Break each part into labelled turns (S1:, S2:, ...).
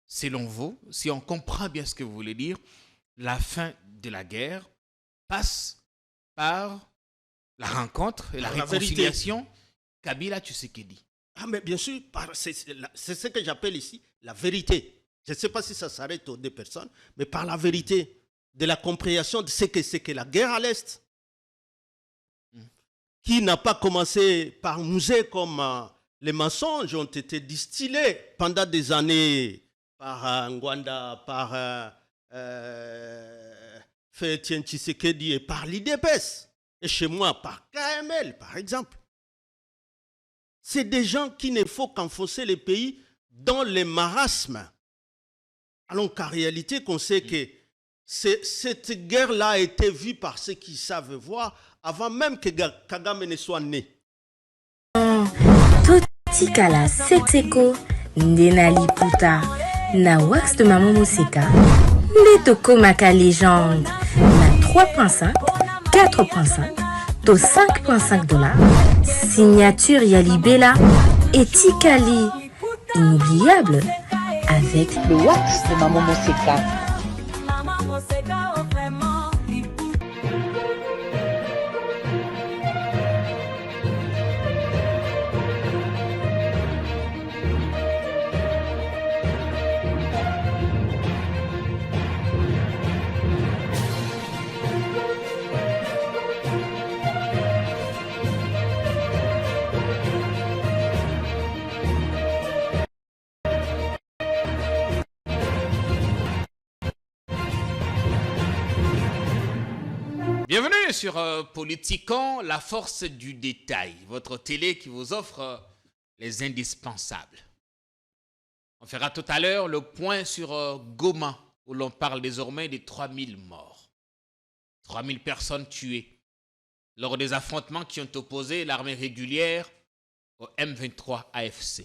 S1: selon vous, si on comprend bien ce que vous voulez dire, la fin de la guerre passe par la rencontre et la
S2: La vérité.
S1: réconciliation Kabila-Tshisekedi.
S2: Ah, mais bien sûr, c'est ce que j'appelle ici la vérité. Je ne sais pas si ça s'arrête aux deux personnes, mais par la vérité, de la compréhension de ce que c'est que la guerre à l'Est, qui n'a pas commencé par musée comme les mensonges ont été distillés pendant des années par Ngwanda, par Fétien Tshisekedi et par l'IDPS. Et chez moi, par KML, par exemple. C'est des gens qui ne faut qu'enfoncer les pays dans les marasmes. Alors qu'en réalité, qu'on sait que cette guerre-là a été vue par ceux qui savent voir avant même que Kagame ne soit né.
S3: Totikala Setseko Ndenali Puta na wax de Maman Moseka Letoko Maka légende na 3.5 4.5 to 5.5 $, signature Yalibela et Tikali inoubliable avec
S4: le wax de Maman Moseka.
S1: Bienvenue sur Politiquant, la force du détail, votre télé qui vous offre les indispensables. On fera tout à l'heure le point sur Goma, où l'on parle désormais de 3000 morts. 3000 personnes tuées lors des affrontements qui ont opposé l'armée régulière au M23 AFC.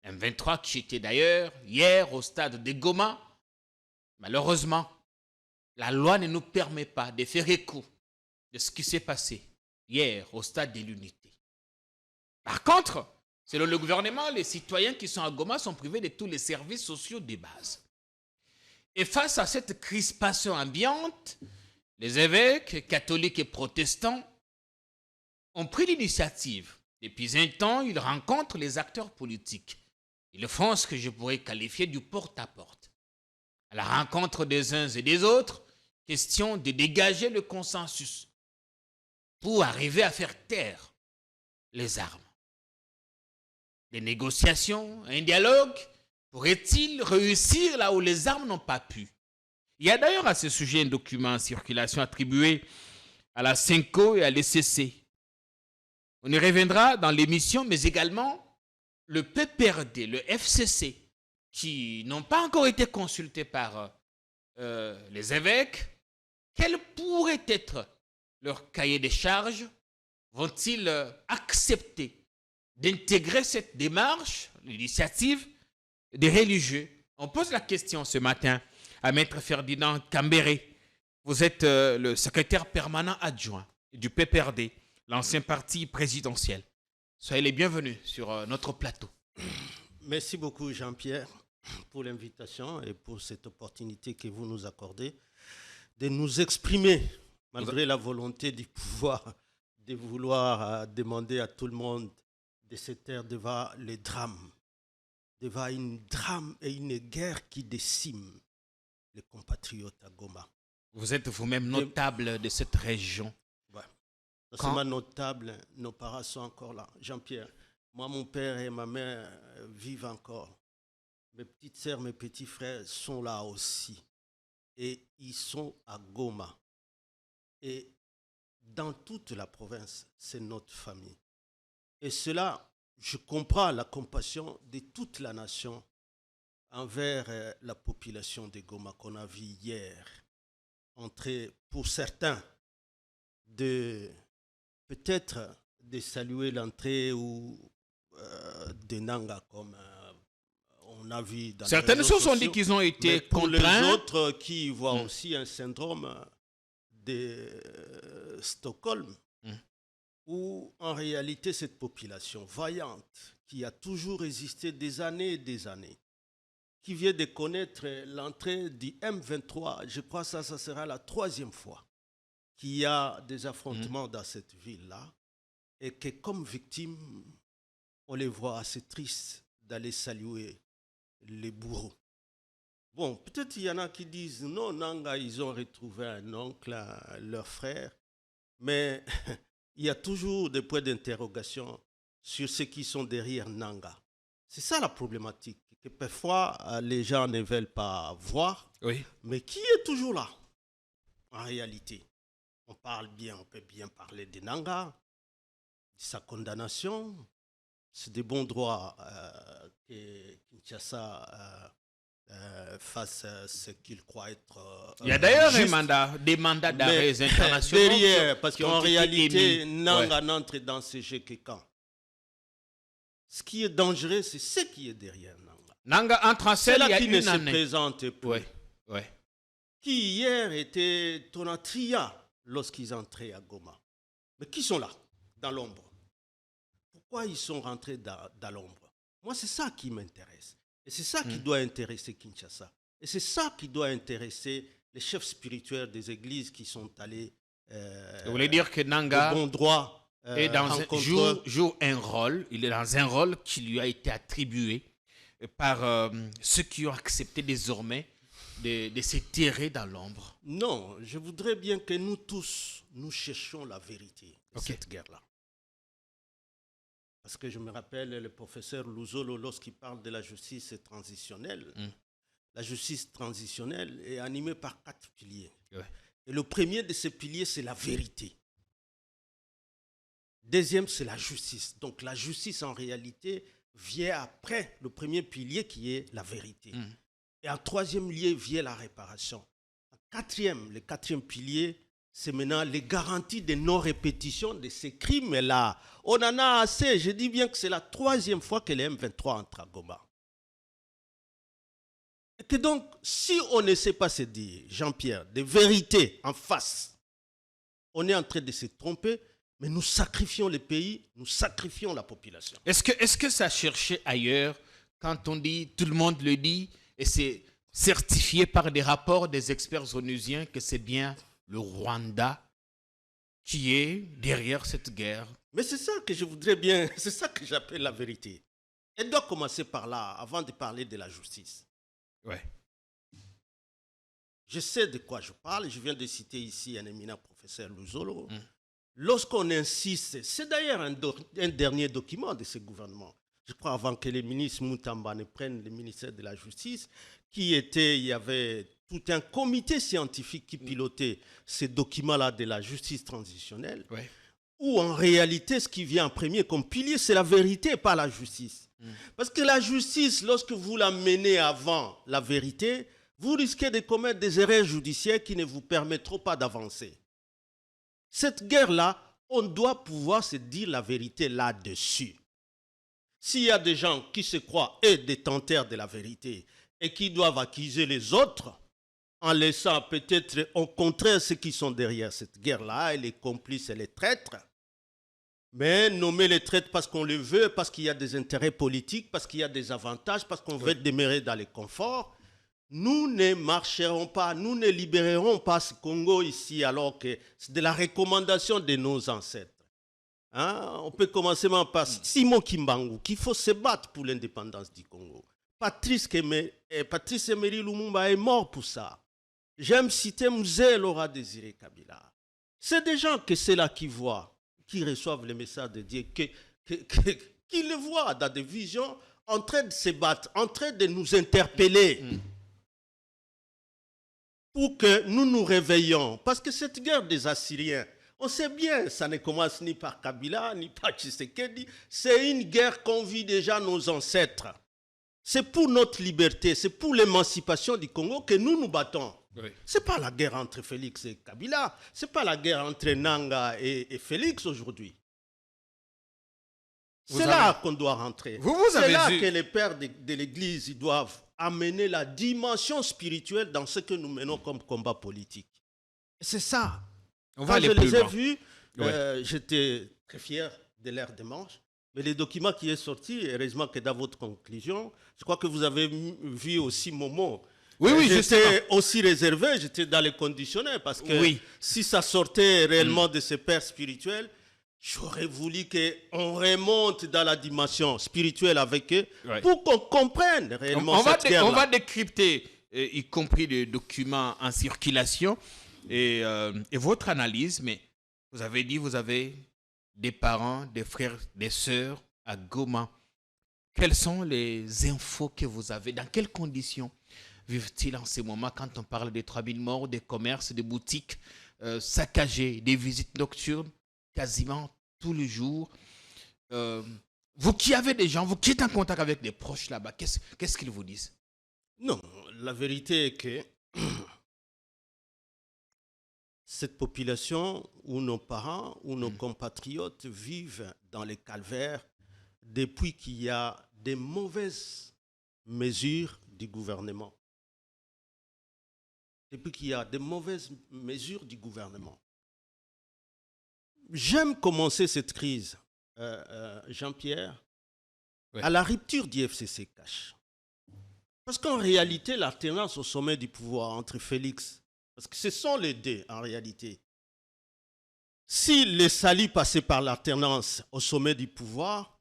S1: M23 qui était d'ailleurs hier au stade de Goma. Malheureusement, la loi ne nous permet pas de faire écho de ce qui s'est passé hier au stade de l'Unité. Par contre, selon le gouvernement, les citoyens qui sont à Goma sont privés de tous les services sociaux de base. Et face à cette crispation ambiante, les évêques catholiques et protestants ont pris l'initiative. Depuis un temps, ils rencontrent les acteurs politiques. Ils font ce que je pourrais qualifier du porte-à-porte. À la rencontre des uns et des autres, question de dégager le consensus pour arriver à faire taire les armes. Des négociations, un dialogue, pourrait-il réussir là où les armes n'ont pas pu? Il y a d'ailleurs à ce sujet un document en circulation attribué à la CENCO et à l'ECC. On y reviendra dans l'émission, mais également le PPRD, le FCC, qui n'ont pas encore été consultés par les évêques. Quel pourrait être leur cahier des charges? Vont-ils accepter d'intégrer cette démarche, l'initiative des religieux? On pose la question ce matin à Maître Ferdinand Cambéré. Vous êtes le secrétaire permanent adjoint du PPRD, l'ancien parti présidentiel. Soyez les bienvenus sur notre plateau.
S2: Merci beaucoup Jean-Pierre pour l'invitation et pour cette opportunité que vous nous accordez de nous exprimer, malgré la volonté du pouvoir, de vouloir demander à tout le monde de se taire devant les drames, devant une drame et une guerre qui décime les compatriotes à Goma.
S1: Vous êtes vous-même notable de cette région.
S2: Ouais. C'est notable, nos parents sont encore là. Jean-Pierre, moi, mon père et ma mère vivent encore. Mes petites sœurs, mes petits frères sont là aussi. Et ils sont à Goma. Et dans toute la province, c'est notre famille. Et cela, je comprends la compassion de toute la nation envers la population de Goma qu'on a vu hier. Entrer, pour certains, peut-être de saluer l'entrée ou de Nanga comme on a vu dans
S1: certaines choses ont dit qu'ils ont été contraints.
S2: Les autres qui voient aussi un syndrome de Stockholm, où en réalité cette population vaillante, qui a toujours résisté des années et des années, qui vient de connaître l'entrée du M23. Je crois que ça sera la 3e fois qu'il y a des affrontements dans cette ville-là. Et que comme victime, on les voit assez tristes d'aller saluer les bourreaux. Bon, peut-être il y en a qui disent, non, Nanga, ils ont retrouvé un oncle, leur frère. Mais il y a toujours des points d'interrogation sur ceux qui sont derrière Nanga. C'est ça la problématique, que parfois les gens ne veulent pas voir,
S1: Oui.
S2: mais qui est toujours là, en réalité. On peut bien parler de Nanga, de sa condamnation. C'est de bon droit que Kinshasa fasse ce qu'il croit être
S1: Il y a d'ailleurs
S2: juste.
S1: des mandats d'arrêt internationaux.
S2: Derrière, parce
S1: qui ont
S2: qu'en
S1: été
S2: réalité,
S1: émis.
S2: Nanga n'entre dans ce jeu que quand. Ce qui est dangereux, c'est ce qui est derrière Nanga.
S1: Nanga entre en
S2: C'est
S1: scène il y
S2: là
S1: a
S2: qui ne
S1: une
S2: se
S1: année.
S2: présente plus.
S1: Oui.
S2: Qui hier était Tonatria lorsqu'ils entraient à Goma. Mais qui sont là, dans l'ombre? Pourquoi ils sont rentrés dans l'ombre? Moi, c'est ça qui m'intéresse. Et c'est ça qui doit intéresser Kinshasa. Et c'est ça qui doit intéresser les chefs spirituels des églises qui sont allés
S1: Vous voulez dire que Nanga
S2: de bon droit
S1: est joue un rôle, il est dans un rôle qui lui a été attribué par ceux qui ont accepté désormais de se terrer dans l'ombre.
S2: Non, je voudrais bien que nous tous, nous cherchions la vérité de cette guerre-là. Parce que je me rappelle le professeur Luzolo, lorsqu'il parle de la justice transitionnelle, la justice transitionnelle est animée par 4 piliers.
S1: Ouais.
S2: Et le premier de ces piliers, c'est la vérité. Deuxième, c'est la justice. Donc la justice, en réalité, vient après le premier pilier qui est la vérité. Et en troisième lieu vient la réparation. Le quatrième pilier, c'est maintenant les garanties de non-répétition de ces crimes-là. On en a assez. Je dis bien que c'est la 3e fois que les M23 entrent à Goma. Et que donc, si on ne sait pas se dire, Jean-Pierre, des vérités en face, on est en train de se tromper, mais nous sacrifions le pays, nous sacrifions la population.
S1: Est-ce que ça cherchait ailleurs quand on dit, tout le monde le dit, et c'est certifié par des rapports des experts onusiens que c'est bien le Rwanda qui est derrière cette guerre?
S2: Mais c'est ça que je voudrais bien, c'est ça que j'appelle la vérité. Elle doit commencer par là, avant de parler de la justice.
S1: Ouais.
S2: Je sais de quoi je parle, je viens de citer ici un éminent professeur Luzolo. Lorsqu'on insiste, c'est d'ailleurs un dernier document de ce gouvernement, je crois avant que les ministres Moutamba ne prennent le ministère de la Justice, il y avait tout un comité scientifique qui pilotait ces documents-là de la justice transitionnelle, où en réalité, ce qui vient en premier comme pilier, c'est la vérité, pas la justice. Parce que la justice, lorsque vous la menez avant la vérité, vous risquez de commettre des erreurs judiciaires qui ne vous permettront pas d'avancer. Cette guerre-là, on doit pouvoir se dire la vérité là-dessus. S'il y a des gens qui se croient détenteurs de la vérité et qui doivent accuser les autres, en laissant peut-être au contraire ceux qui sont derrière cette guerre-là, et les complices et les traîtres, mais nommer les traîtres parce qu'on le veut, parce qu'il y a des intérêts politiques, parce qu'il y a des avantages, parce qu'on veut demeurer dans le confort, nous ne marcherons pas, nous ne libérerons pas ce Congo ici alors que c'est de la recommandation de nos ancêtres. On peut commencer par Simon Kimbangu, qu'il faut se battre pour l'indépendance du Congo. Patrice Emery Lumumba est mort pour ça. J'aime citer Mzee Laurent Désiré Kabila. C'est des gens que c'est là qui voient, qui reçoivent le message de Dieu, qui le voient dans des visions en train de se battre, en train de nous interpeller. Pour que nous nous réveillions. Parce que cette guerre des Assyriens, on sait bien, ça ne commence ni par Kabila, ni par Tshisekedi. C'est une guerre qu'ont vit déjà nos ancêtres. C'est pour notre liberté, c'est pour l'émancipation du Congo que nous nous battons. Oui. Ce n'est pas la guerre entre Félix et Kabila. Ce n'est pas la guerre entre Nanga et Félix aujourd'hui. C'est là qu'on doit rentrer. C'est là que les pères de l'Église ils doivent amener la dimension spirituelle dans ce que nous menons comme combat politique. C'est ça. Quand je les ai vus, j'étais très fier de leur démarche. Mais le document qui est sorti, heureusement que dans votre conclusion, je crois que vous avez vu aussi Momo.
S1: Oui,
S2: j'étais aussi réservé, j'étais dans les conditionnels, parce que si ça sortait réellement de ces pères spirituels, j'aurais voulu qu'on remonte dans la dimension spirituelle avec eux pour qu'on comprenne réellement cette guerre-là.
S1: On va décrypter, y compris les documents en circulation et votre analyse, mais vous avez dit vous avez des parents, des frères, des sœurs à Goma. Quelles sont les infos que vous avez? Dans quelles conditions vivent-ils en ce moment quand on parle des 3000 morts, des commerces, des boutiques saccagées, des visites nocturnes quasiment tous les jours? Vous qui avez des gens, vous qui êtes en contact avec des proches là-bas, qu'est-ce qu'ils vous disent?
S2: Non, la vérité est que cette population où nos parents, où nos compatriotes vivent dans les calvaires depuis qu'il y a des mauvaises mesures du gouvernement. Depuis qu'il y a des mauvaises mesures du gouvernement. J'aime commencer cette crise, Jean-Pierre, à la rupture du FCC-Cash. Parce qu'en réalité, l'alternance au sommet du pouvoir entre Félix, parce que ce sont les deux en réalité. Si les salis passaient par l'alternance au sommet du pouvoir,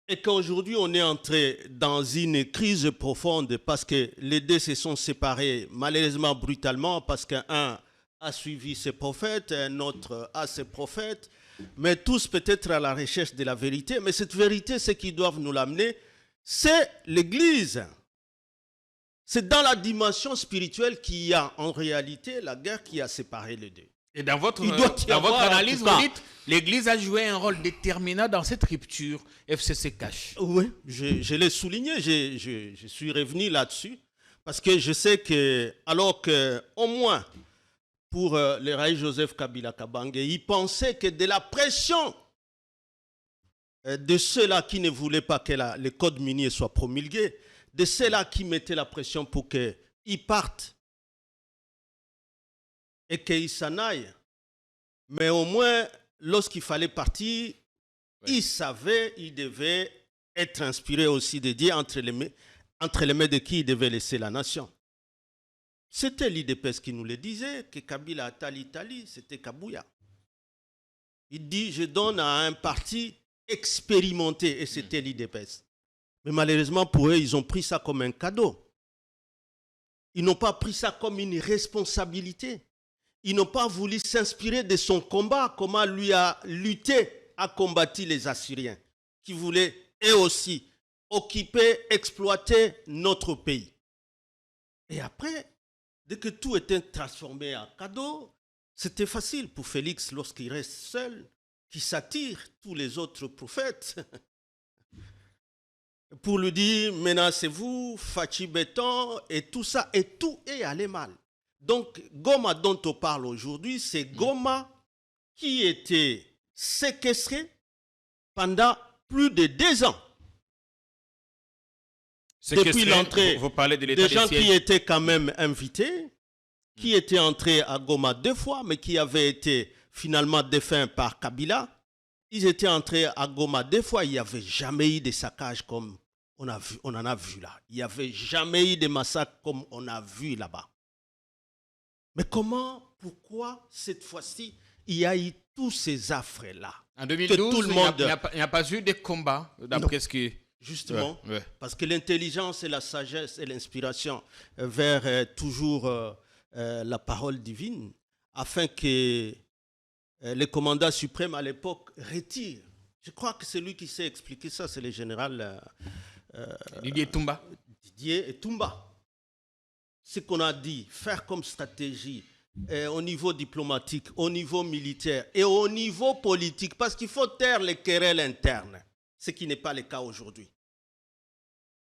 S2: et qu'aujourd'hui on est entré dans une crise profonde parce que les deux se sont séparés malheureusement brutalement parce qu'un a suivi ses prophètes, un autre a ses prophètes, mais tous peut-être à la recherche de la vérité. Mais cette vérité, ce qui doivent nous l'amener, c'est l'Église. C'est dans la dimension spirituelle qu'il y a en réalité la guerre qui a séparé les deux.
S1: Et dans votre analyse, vous dites l'Église a joué un rôle déterminant dans cette rupture FCC-Cash.
S2: Oui, je l'ai souligné, je suis revenu là-dessus, parce que je sais que, alors qu'au moins pour le Raï Joseph Kabila Kabange, il pensait que de la pression de ceux-là qui ne voulaient pas que le code minier soit promulgué, de ceux-là qui mettaient la pression pour qu'ils partent et qu'ils s'en aillent. Mais au moins, lorsqu'il fallait partir, il savait, il devait être inspiré aussi de Dieu entre les mains de qui il devait laisser la nation. C'était l'IDPS qui nous le disait, que Kabila a l'Italie, c'était Kabouya. Il dit, je donne à un parti expérimenté, et c'était l'IDPS. Mais malheureusement pour eux, ils ont pris ça comme un cadeau. Ils n'ont pas pris ça comme une responsabilité. Ils n'ont pas voulu s'inspirer de son combat, comment lui a lutté, a combattu les Assyriens, qui voulaient eux aussi occuper, exploiter notre pays. Et après, dès que tout était transformé en cadeau, c'était facile pour Félix, lorsqu'il reste seul, qui s'attire tous les autres prophètes, pour lui dire, menacez-vous, Fachi Béton, et tout ça, et tout est allé mal. Donc, Goma dont on parle aujourd'hui, c'est Goma qui était séquestré pendant plus de 2 ans. Depuis l'entrée,
S1: vous parlez de l'État
S2: des gens qui étaient quand même invités, qui étaient entrés à Goma 2 fois, mais qui avaient été finalement défunts par Kabila. Ils étaient entrés à Goma 2 fois, il n'y avait jamais eu de saccage comme on en a vu là. Il n'y avait jamais eu de massacre comme on a vu là-bas. Mais comment, pourquoi cette fois-ci, il y a eu tous ces affres-là?
S1: En 2012, il n'y a pas eu de combat, d'après ce que...
S2: Justement, parce que l'intelligence et la sagesse et l'inspiration vers toujours la parole divine, afin que le commandant suprême à l'époque retire. Je crois que c'est lui qui s'est expliqué ça, c'est le général
S1: Didier Toumba.
S2: Didier Toumba. Ce qu'on a dit, faire comme stratégie au niveau diplomatique, au niveau militaire et au niveau politique, parce qu'il faut taire les querelles internes, ce qui n'est pas le cas aujourd'hui.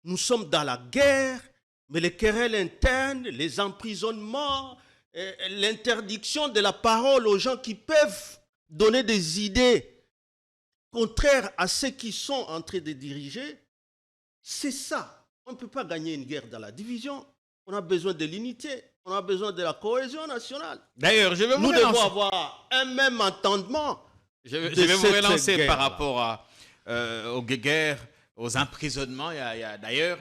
S2: Nous sommes dans la guerre, mais les querelles internes, les emprisonnements, l'interdiction de la parole aux gens qui peuvent donner des idées contraires à ceux qui sont en train de diriger, c'est ça. On ne peut pas gagner une guerre dans la division. On a besoin de l'unité, on a besoin de la cohésion nationale.
S1: D'ailleurs,
S2: nous devons avoir un même entendement.
S1: Je vais vous relancer par rapport aux guerres, aux emprisonnements. Il y a d'ailleurs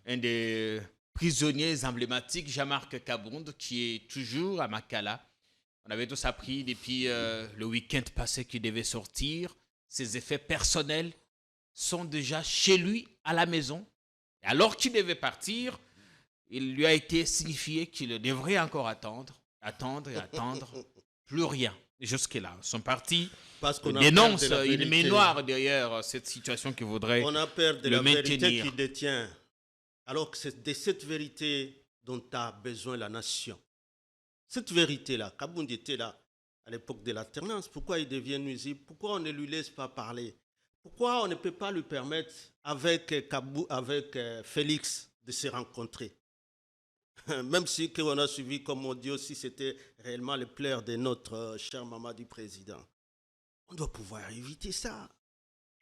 S1: un des prisonniers emblématiques, Jean-Marc Kabound, qui est toujours à Makala. On avait tous appris depuis le week-end passé qu'il devait sortir. Ses effets personnels sont déjà chez lui, à la maison. Et alors qu'il devait partir, il lui a été signifié qu'il devrait encore attendre. Plus rien. Jusque-là, son parti dénonce une main noire derrière cette situation qui voudrait
S2: on a peur de
S1: le
S2: la
S1: maintenir.
S2: vérité qu'il détient. Alors que c'est de cette vérité dont a besoin la nation. Cette vérité-là, Kabound était là à l'époque de l'alternance. Pourquoi il devient nuisible? Pourquoi on ne lui laisse pas parler? Pourquoi on ne peut pas lui permettre avec Félix de se rencontrer? Même si on a suivi, comme on dit aussi, c'était réellement les pleurs de notre cher maman du président. On doit pouvoir éviter ça.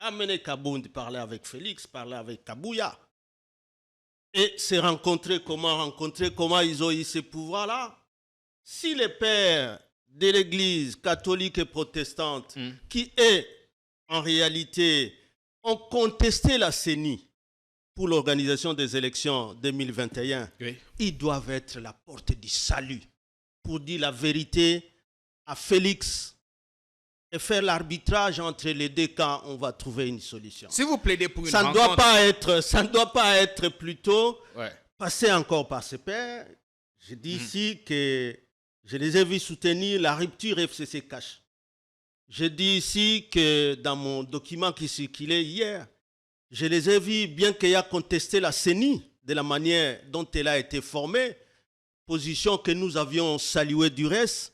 S2: Amener Kabound, parler avec Félix, parler avec Kabouya. Et se rencontrer, comment ils ont eu ce pouvoir-là. Si les pères de l'Église catholique et protestante, qui en réalité ont contesté la CENI pour l'organisation des élections 2021, ils doivent être la porte du salut pour dire la vérité à Félix et faire l'arbitrage entre les deux camps. On va trouver une solution.
S1: Si vous plaidez pour une
S2: ça
S1: rencontre...
S2: ne doit pas être plutôt passer encore par ses pairs. Je dis ici que je les ai vus soutenir la rupture FCC Cash. Je dis ici que dans mon document qui circulait hier, je les ai vus, bien qu'il y ait contesté la CENI de la manière dont elle a été formée, position que nous avions saluée du reste.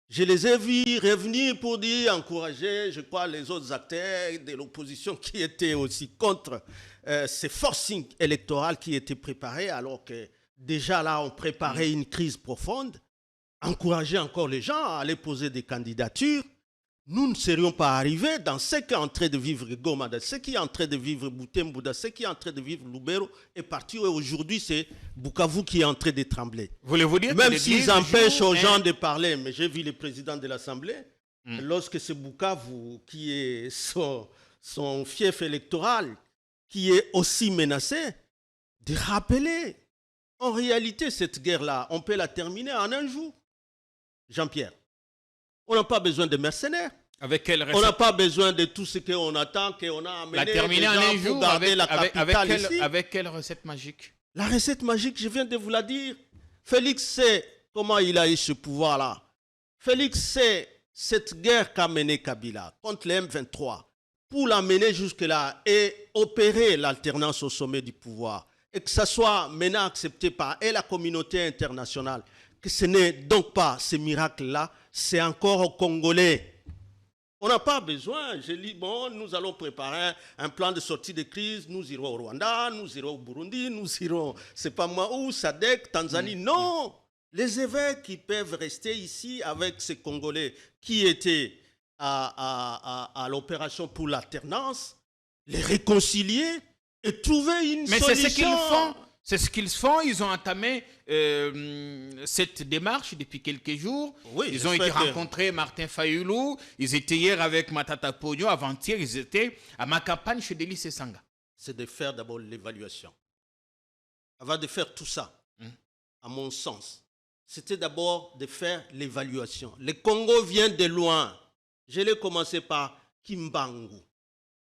S2: Je les ai vus revenir pour dire, encourager, je crois, les autres acteurs de l'opposition qui étaient aussi contre ces forcing électorales qui étaient préparées, alors que déjà là, on préparait une crise profonde. Encourager encore les gens à aller poser des candidatures. Nous ne serions pas arrivés dans ce qui est en train de vivre Goma, dans ce qui est en train de vivre Butembo, dans ce qui est en train de vivre Lubero et parti. Aujourd'hui, c'est Bukavu qui est en train de trembler.
S1: Voulez-vous dire
S2: même s'ils empêchent aux gens de parler, mais j'ai vu le président de l'Assemblée, lorsque c'est Bukavu qui est son fief électoral, qui est aussi menacé, de rappeler, en réalité, cette guerre-là, on peut la terminer en un jour. Jean-Pierre, on n'a pas besoin de mercenaires.
S1: Avec quelle recette?
S2: On n'a pas besoin de tout ce qu'on attend, qu'on a amené.
S1: La terminer en un jour avec quelle recette magique?
S2: La recette magique, je viens de vous la dire. Félix sait comment il a eu ce pouvoir-là. Félix sait cette guerre qu'a menée Kabila contre les M23 pour l'amener jusque-là et opérer l'alternance au sommet du pouvoir. Et que ça soit maintenant accepté par la communauté internationale. Que ce n'est donc pas ce miracle-là, c'est encore aux Congolais. On n'a pas besoin, je dis, bon, nous allons préparer un plan de sortie de crise, nous irons au Rwanda, nous irons au Burundi, nous irons, c'est pas moi où, SADC, Tanzanie, non. Les évêques qui peuvent rester ici avec ces Congolais qui étaient à l'opération pour l'alternance, les réconcilier et trouver une solution.
S1: Mais c'est ce qu'ils font. C'est ce qu'ils font. Ils ont entamé cette démarche depuis quelques jours.
S2: Oui,
S1: ils ont été rencontrer Martin Fayoulou. Ils étaient hier avec Matata Pogno. Avant-hier, ils étaient à ma campagne chez Delis Sanga.
S2: C'est de faire d'abord l'évaluation. Avant de faire tout ça, à mon sens, c'était d'abord de faire l'évaluation. Le Congo vient de loin. Je l'ai commencé par Kimbangu,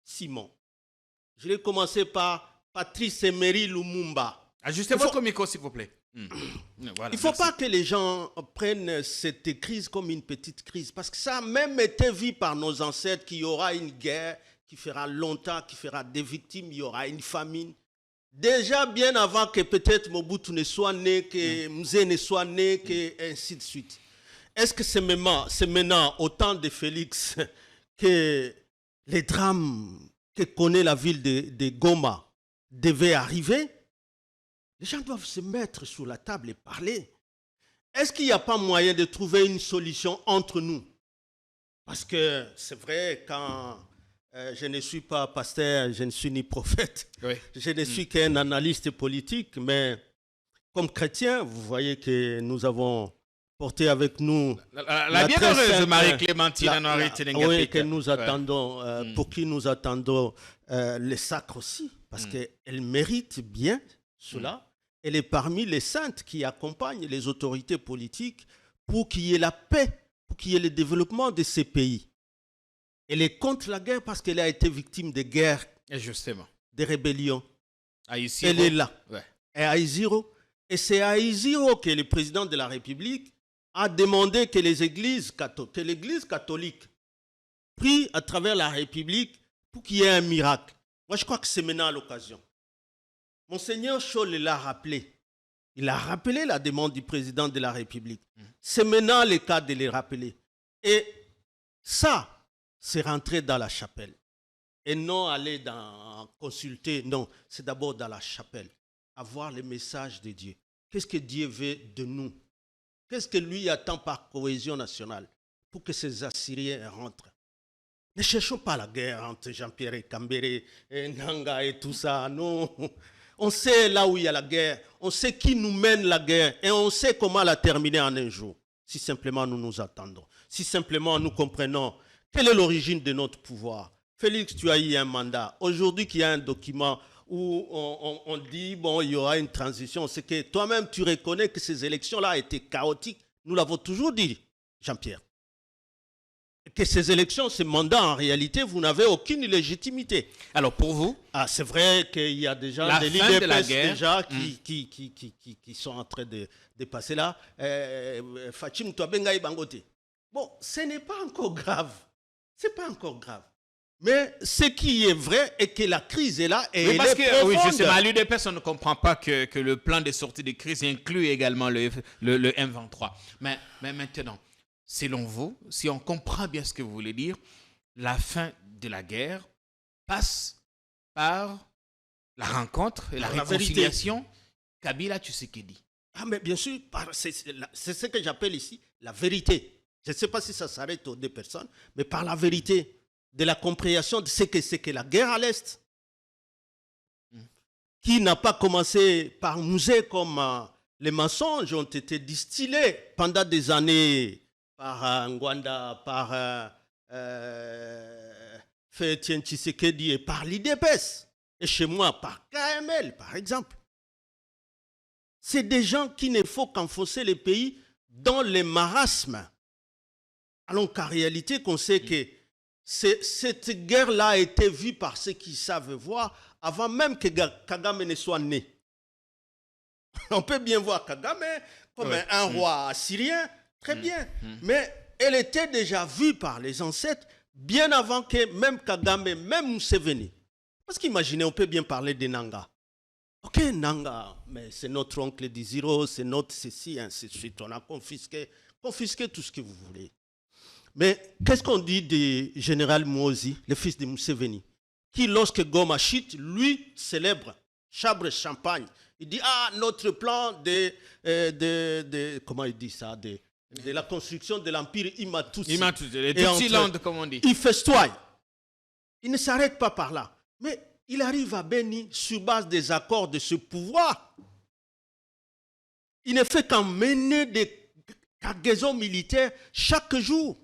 S2: Simon. Je l'ai commencé par Patrice Emery Lumumba.
S1: Ajustez votre micro, s'il vous plaît.
S2: Voilà, il ne faut pas que les gens prennent cette crise comme une petite crise, parce que ça a même été vu par nos ancêtres qu'il y aura une guerre qui fera longtemps, qui fera des victimes, il y aura une famine. Déjà bien avant que peut-être Mobutu ne soit né, que Mzee ne soit né, et ainsi de suite. Est-ce que c'est maintenant, au temps de Félix, que les drames que connaît la ville de Goma devait arriver? Les gens doivent se mettre sur la table et parler. Est-ce qu'il n'y a pas moyen de trouver une solution entre nous? Parce que c'est vrai, quand je ne suis pas pasteur, je ne suis ni prophète, je ne suis qu'un analyste politique, mais comme chrétien, vous voyez que nous avons porter avec nous
S1: la
S2: très
S1: bienheureuse
S2: sainte,
S1: Marie-Clémentine Henri
S2: oui, que nous attendons, pour qui nous attendons les sacres aussi, parce qu'elle mérite bien cela. Elle est parmi les saintes qui accompagnent les autorités politiques pour qu'il y ait la paix, pour qu'il y ait le développement de ces pays. Elle est contre la guerre parce qu'elle a été victime de guerres,
S1: Et justement.
S2: de rébellions.
S1: À Isiro.
S2: Elle est là.
S1: Ouais.
S2: Et à Isiro. Et c'est à Isiro que le président de la République a demandé que l'Église catholique prie à travers la République pour qu'il y ait un miracle. Moi, je crois que c'est maintenant l'occasion. Monseigneur Scholl l'a rappelé. Il a rappelé la demande du président de la République. C'est maintenant le cas de les rappeler. Et ça, c'est rentrer dans la chapelle. Et non aller consulter. Non, c'est d'abord dans la chapelle. Avoir le message de Dieu. Qu'est-ce que Dieu veut de nous? Qu'est-ce que lui attend par cohésion nationale pour que ces Assyriens rentrent? Ne cherchons pas la guerre entre Jean-Pierre et Kambere, et Nanga et tout ça. Non. On sait là où il y a la guerre. On sait qui nous mène la guerre. Et on sait comment la terminer en un jour. Si simplement nous nous attendons. Si simplement nous comprenons quelle est l'origine de notre pouvoir. Félix, tu as eu un mandat. Aujourd'hui qu'il y a un document où on dit, bon, il y aura une transition. C'est que toi-même, tu reconnais que ces élections-là étaient chaotiques. Nous l'avons toujours dit, Jean-Pierre. Que ces élections, ces mandats, en réalité, vous n'avez aucune légitimité.
S1: Alors, pour vous,
S2: c'est vrai qu'il y a déjà des leaders déjà qui sont en train de passer là. Fachim Touabenga Bangote. Bon, ce n'est pas encore grave. Ce n'est pas encore grave. Mais ce qui est vrai est que la crise est là et
S1: oui, parce
S2: elle est
S1: que,
S2: profonde.
S1: oui, justement, à l'UDPS, on ne comprend pas que le plan de sortie de crise inclut également le M23. Mais maintenant, selon vous, si on comprend bien ce que vous voulez dire, la fin de la guerre passe par la rencontre et la réconciliation Kabila-Tshisekedi.
S2: Ah, mais bien sûr, c'est ce que j'appelle ici la vérité. Je ne sais pas si ça s'arrête aux deux personnes, mais par la vérité de la compréhension de ce que c'est que la guerre à l'Est, qui n'a pas commencé par musée comme les mensonges ont été distillés pendant des années par Ngwanda, par Fétien Tshisekedi et par l'IDPS. Et chez moi, par KML, par exemple. C'est des gens qui ne font qu'enfoncer les pays dans les marasmes. Alors qu'en réalité, qu'on sait que cette guerre-là a été vue par ceux qui savent voir avant même que Kagame ne soit né. On peut bien voir Kagame comme un roi assyrien, très bien. Mais elle était déjà vue par les ancêtres bien avant que même Kagame, même Museveni. Parce qu'imaginez, on peut bien parler de Nanga. Ok, Nanga, mais c'est notre oncle Diziro, c'est notre ceci, ainsi de suite. On a confisqué tout ce que vous voulez. Mais qu'est-ce qu'on dit du général Mouozi, le fils de Museveni, qui, lorsque Goma chute, lui célèbre, chabre champagne. Il dit, notre plan comment il dit ça, de la construction de l'empire Imatutsi.
S1: Les Tutsilandes, comme on dit.
S2: Il festoie. Il ne s'arrête pas par là. Mais il arrive à Beni sur base des accords de ce pouvoir. Il ne fait qu'en mener des cargaisons militaires chaque jour.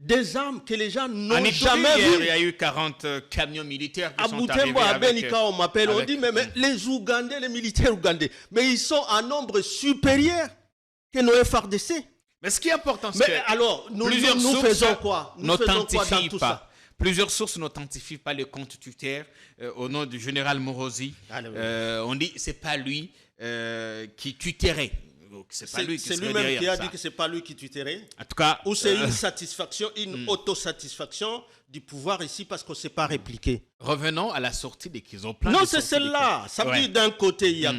S2: Des armes que les gens n'ont jamais vues.
S1: Il y a eu 40 camions militaires qui sont arrivés
S2: à Benika, on m'appelle, on dit, mais les Ougandais, les militaires ougandais, mais ils sont en nombre supérieur que nos FRDC.
S1: Mais ce qui est important, c'est
S2: que alors, nous faisons quoi? Nous faisons quoi dans tout ça?
S1: Plusieurs sources n'authentifient pas le compte Twitter au nom du général Morozi. On dit que ce n'est pas lui qui twitterait. C'est
S2: lui-même qui a dit que ce n'est pas lui qui twitterait.
S1: En tout cas,
S2: ou c'est une satisfaction, une autosatisfaction du pouvoir ici parce qu'on ne s'est pas répliqué.
S1: Revenons à la sortie des qu'ils ont
S2: plein. Non, c'est celle-là. Ça veut dire d'un côté, il y a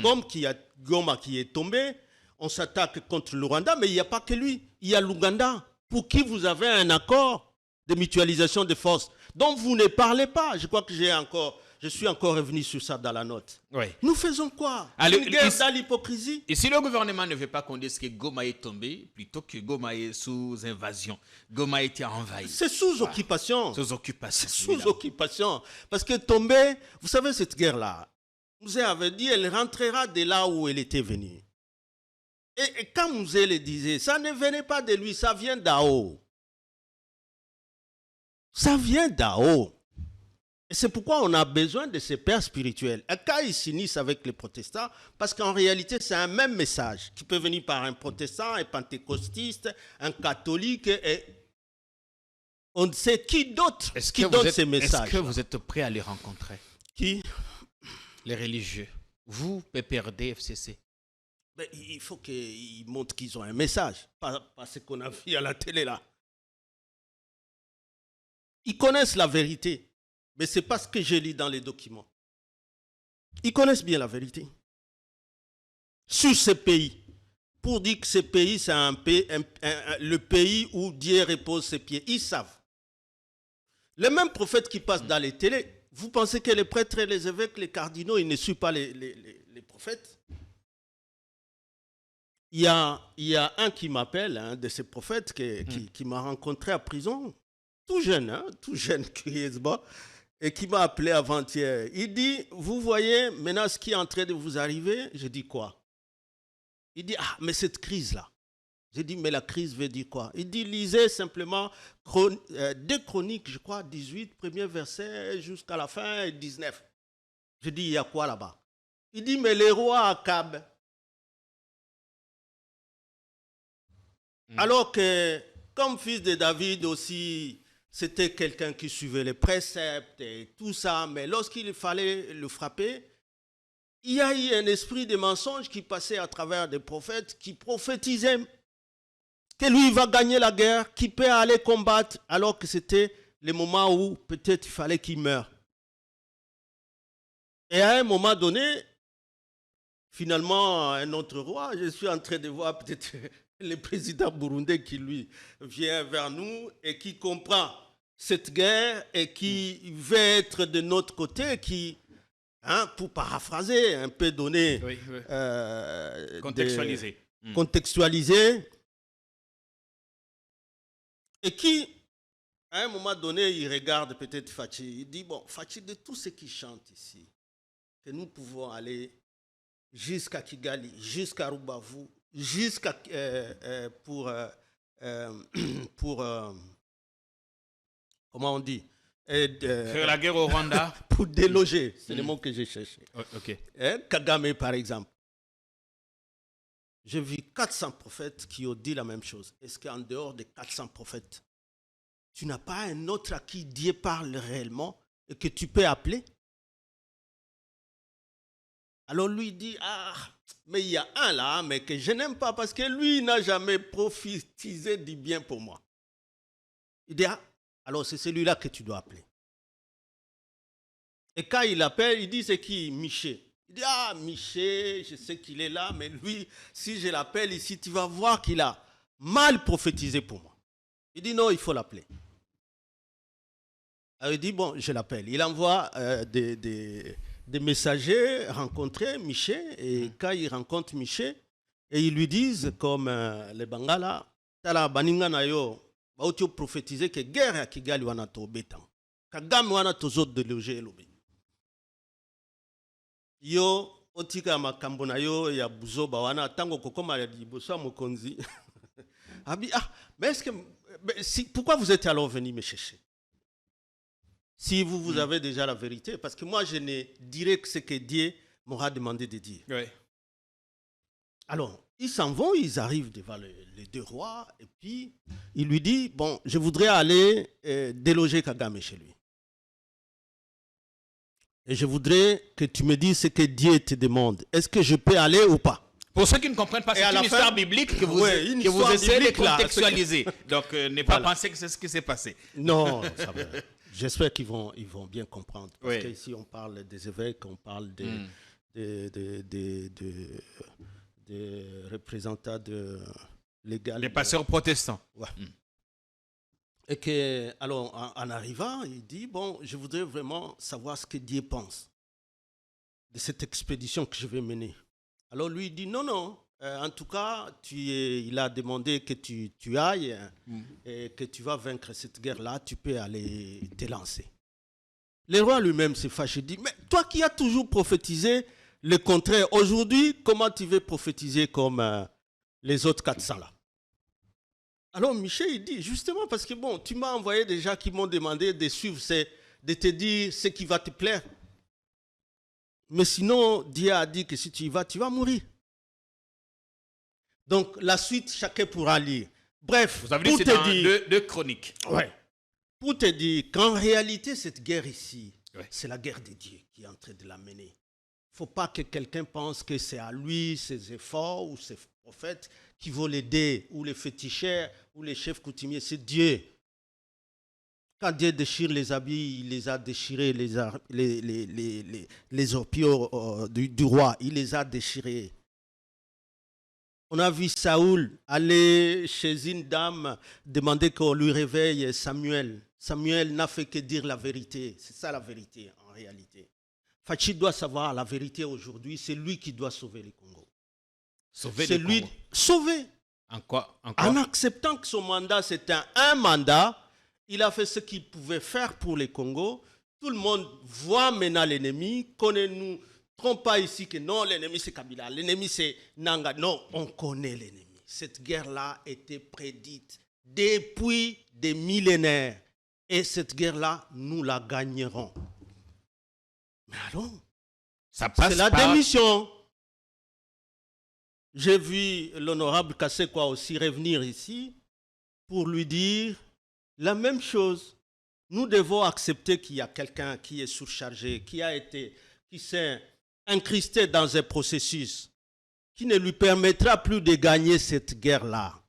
S2: Goma qui est tombé. On s'attaque contre le Rwanda, mais il n'y a pas que lui. Il y a l'Ouganda, pour qui vous avez un accord de mutualisation de forces dont vous ne parlez pas. Je crois que je suis encore revenu sur ça dans la note.
S1: Oui.
S2: Nous faisons quoi? Une guerre dans l'hypocrisie?
S1: Et si le gouvernement ne veut pas qu'on dise que Goma est tombé, plutôt que Goma est sous invasion, Goma a été envahi.
S2: C'est sous occupation.
S1: Sous occupation.
S2: Sous occupation. Parce que tomber, vous savez, cette guerre-là, vous avez dit, elle rentrera de là où elle était venue. Et quand Mouzé le disait, ça ne venait pas de lui, ça vient d'en-haut. Ça vient d'en-haut. Et c'est pourquoi on a besoin de ces pères spirituels. Et quand ils s'unissent avec les protestants, parce qu'en réalité, c'est un même message qui peut venir par un protestant, un pentecostiste, un catholique, et on ne sait qui d'autre qui donne ces messages.
S1: Est-ce que vous êtes prêt à les rencontrer?
S2: Qui?
S1: Les religieux. Vous, PPRD, FCC.
S2: Mais il faut qu'ils montrent qu'ils ont un message, pas ce qu'on a vu à la télé là. Ils connaissent la vérité, mais ce n'est pas ce que j'ai lu dans les documents. Ils connaissent bien la vérité. Sur ce pays, pour dire que ce pays, c'est le pays où Dieu repose ses pieds, ils savent. Les mêmes prophètes qui passent dans les télés, vous pensez que les prêtres, les évêques, les cardinaux, ils ne suivent pas les prophètes? Il y a un qui m'appelle, un de ces prophètes qui m'a rencontré à prison, tout jeune, curieusement, et qui m'a appelé avant-hier. Il dit, vous voyez maintenant ce qui est en train de vous arriver? Je dis quoi? Il dit, ah, mais cette crise-là. J'ai dit, mais la crise veut dire quoi? Il dit, lisez simplement 2 Chroniques, je crois, 18, premier verset, jusqu'à la fin, 19. Je dis, il y a quoi là-bas? Il dit, mais les rois Akab, alors que, comme fils de David aussi, c'était quelqu'un qui suivait les préceptes et tout ça, mais lorsqu'il fallait le frapper, il y a eu un esprit de mensonge qui passait à travers des prophètes qui prophétisaient que lui va gagner la guerre, qu'il peut aller combattre, alors que c'était le moment où peut-être il fallait qu'il meure. Et à un moment donné, finalement, un autre roi, je suis en train de voir peut-être le président burundais qui lui vient vers nous et qui comprend cette guerre et qui veut être de notre côté, qui, pour paraphraser, un peu donner, contextualiser, et qui, à un moment donné, il regarde peut-être Fachi, il dit, bon, Fachi, de tous ceux qui chantent ici, que nous pouvons aller jusqu'à Kigali, jusqu'à Rubavu, jusqu'à pour comment on dit,
S1: faire la guerre au Rwanda,
S2: pour déloger, c'est le mot que j'ai cherché.
S1: Okay.
S2: Kagame par exemple. J'ai vu 400 prophètes qui ont dit la même chose. Est-ce qu'en dehors des 400 prophètes, tu n'as pas un autre à qui Dieu parle réellement et que tu peux appeler? Alors lui dit, ah, mais il y a un là, mais que je n'aime pas parce que lui n'a jamais prophétisé du bien pour moi. Il dit, ah, alors c'est celui-là que tu dois appeler. Et quand il appelle, il dit, c'est qui? Miché. Il dit, ah, Miché, je sais qu'il est là, mais lui, si je l'appelle ici, tu vas voir qu'il a mal prophétisé pour moi. Il dit, non, il faut l'appeler. Alors il dit, bon, je l'appelle. Il envoie des messagers rencontrer Miché, et quand ils rencontrent Miché, et ils lui disent, comme les Bangala, tala baninga na yo, bautio prophétiser que guerre à Kigali wana to betan. Kagame wana tozo déloger lobi. Yo otika makambo na yo ya buzoba wana tango kokoma ya liboso mokonzi. Abi mais est-ce que pourquoi vous êtes alors venu me chercher? Si vous avez déjà la vérité, parce que moi je ne dirai que ce que Dieu m'aura demandé de dire.
S1: Oui.
S2: Alors, ils s'en vont, ils arrivent devant les 2 rois, et puis il lui dit, bon, je voudrais aller déloger Kagame chez lui. Et je voudrais que tu me dises ce que Dieu te demande. Est-ce que je peux aller ou pas?
S1: Pour ceux qui ne comprennent pas, c'est une histoire biblique que vous essayez de contextualiser. Donc, ne pas penser que c'est ce qui s'est passé.
S2: Non, ça va. J'espère qu'ils vont bien comprendre. Parce qu'ici, on parle des évêques, on parle des représentants légaux.
S1: Les pasteurs protestants.
S2: Ouais. Et que, alors, en arrivant, il dit, bon, je voudrais vraiment savoir ce que Dieu pense de cette expédition que je vais mener. Alors lui, il dit, non, en tout cas, il a demandé que tu ailles et que tu vas vaincre cette guerre-là, tu peux aller te lancer. Le roi lui-même s'est fâché, dit, mais toi qui as toujours prophétisé le contraire, aujourd'hui, comment tu veux prophétiser comme les autres 400 là. Alors Michel, il dit, justement, parce que bon, tu m'as envoyé des gens qui m'ont demandé de suivre, de te dire ce qui va te plaire. Mais sinon, Dieu a dit que si tu y vas, tu vas mourir. Donc, la suite, chacun pourra lire. Bref,
S1: vous avez dit, c'est dans deux chroniques.
S2: Ouais. Pour te dire qu'en réalité, cette guerre ici, c'est la guerre de Dieu qui est en train de la mener. Il ne faut pas que quelqu'un pense que c'est à lui, ses efforts ou ses prophètes qui vont l'aider, ou les féticheurs, ou les chefs coutumiers. C'est Dieu. Quand Dieu déchire les habits, il les a déchirés, les orpiaux du roi, il les a déchirés. On a vu Saoul aller chez une dame demander qu'on lui réveille Samuel. Samuel n'a fait que dire la vérité. C'est ça la vérité en réalité. Fachi doit savoir la vérité aujourd'hui. C'est lui qui doit sauver le Congo.
S1: C'est lui
S2: sauver.
S1: En quoi?
S2: En acceptant que son mandat c'était un mandat, il a fait ce qu'il pouvait faire pour le Congo. Tout le monde voit maintenant l'ennemi. Connaît-nous. Trompe pas ici que non, l'ennemi c'est Kabila, l'ennemi c'est Nanga. Non, on connaît l'ennemi. Cette guerre-là était prédite depuis des millénaires. Et cette guerre-là, nous la gagnerons. Mais alors, c'est la démission. J'ai vu l'honorable Kassekwa aussi revenir ici pour lui dire la même chose. Nous devons accepter qu'il y a quelqu'un qui est surchargé, qui s'est incrusté dans un processus qui ne lui permettra plus de gagner cette guerre-là.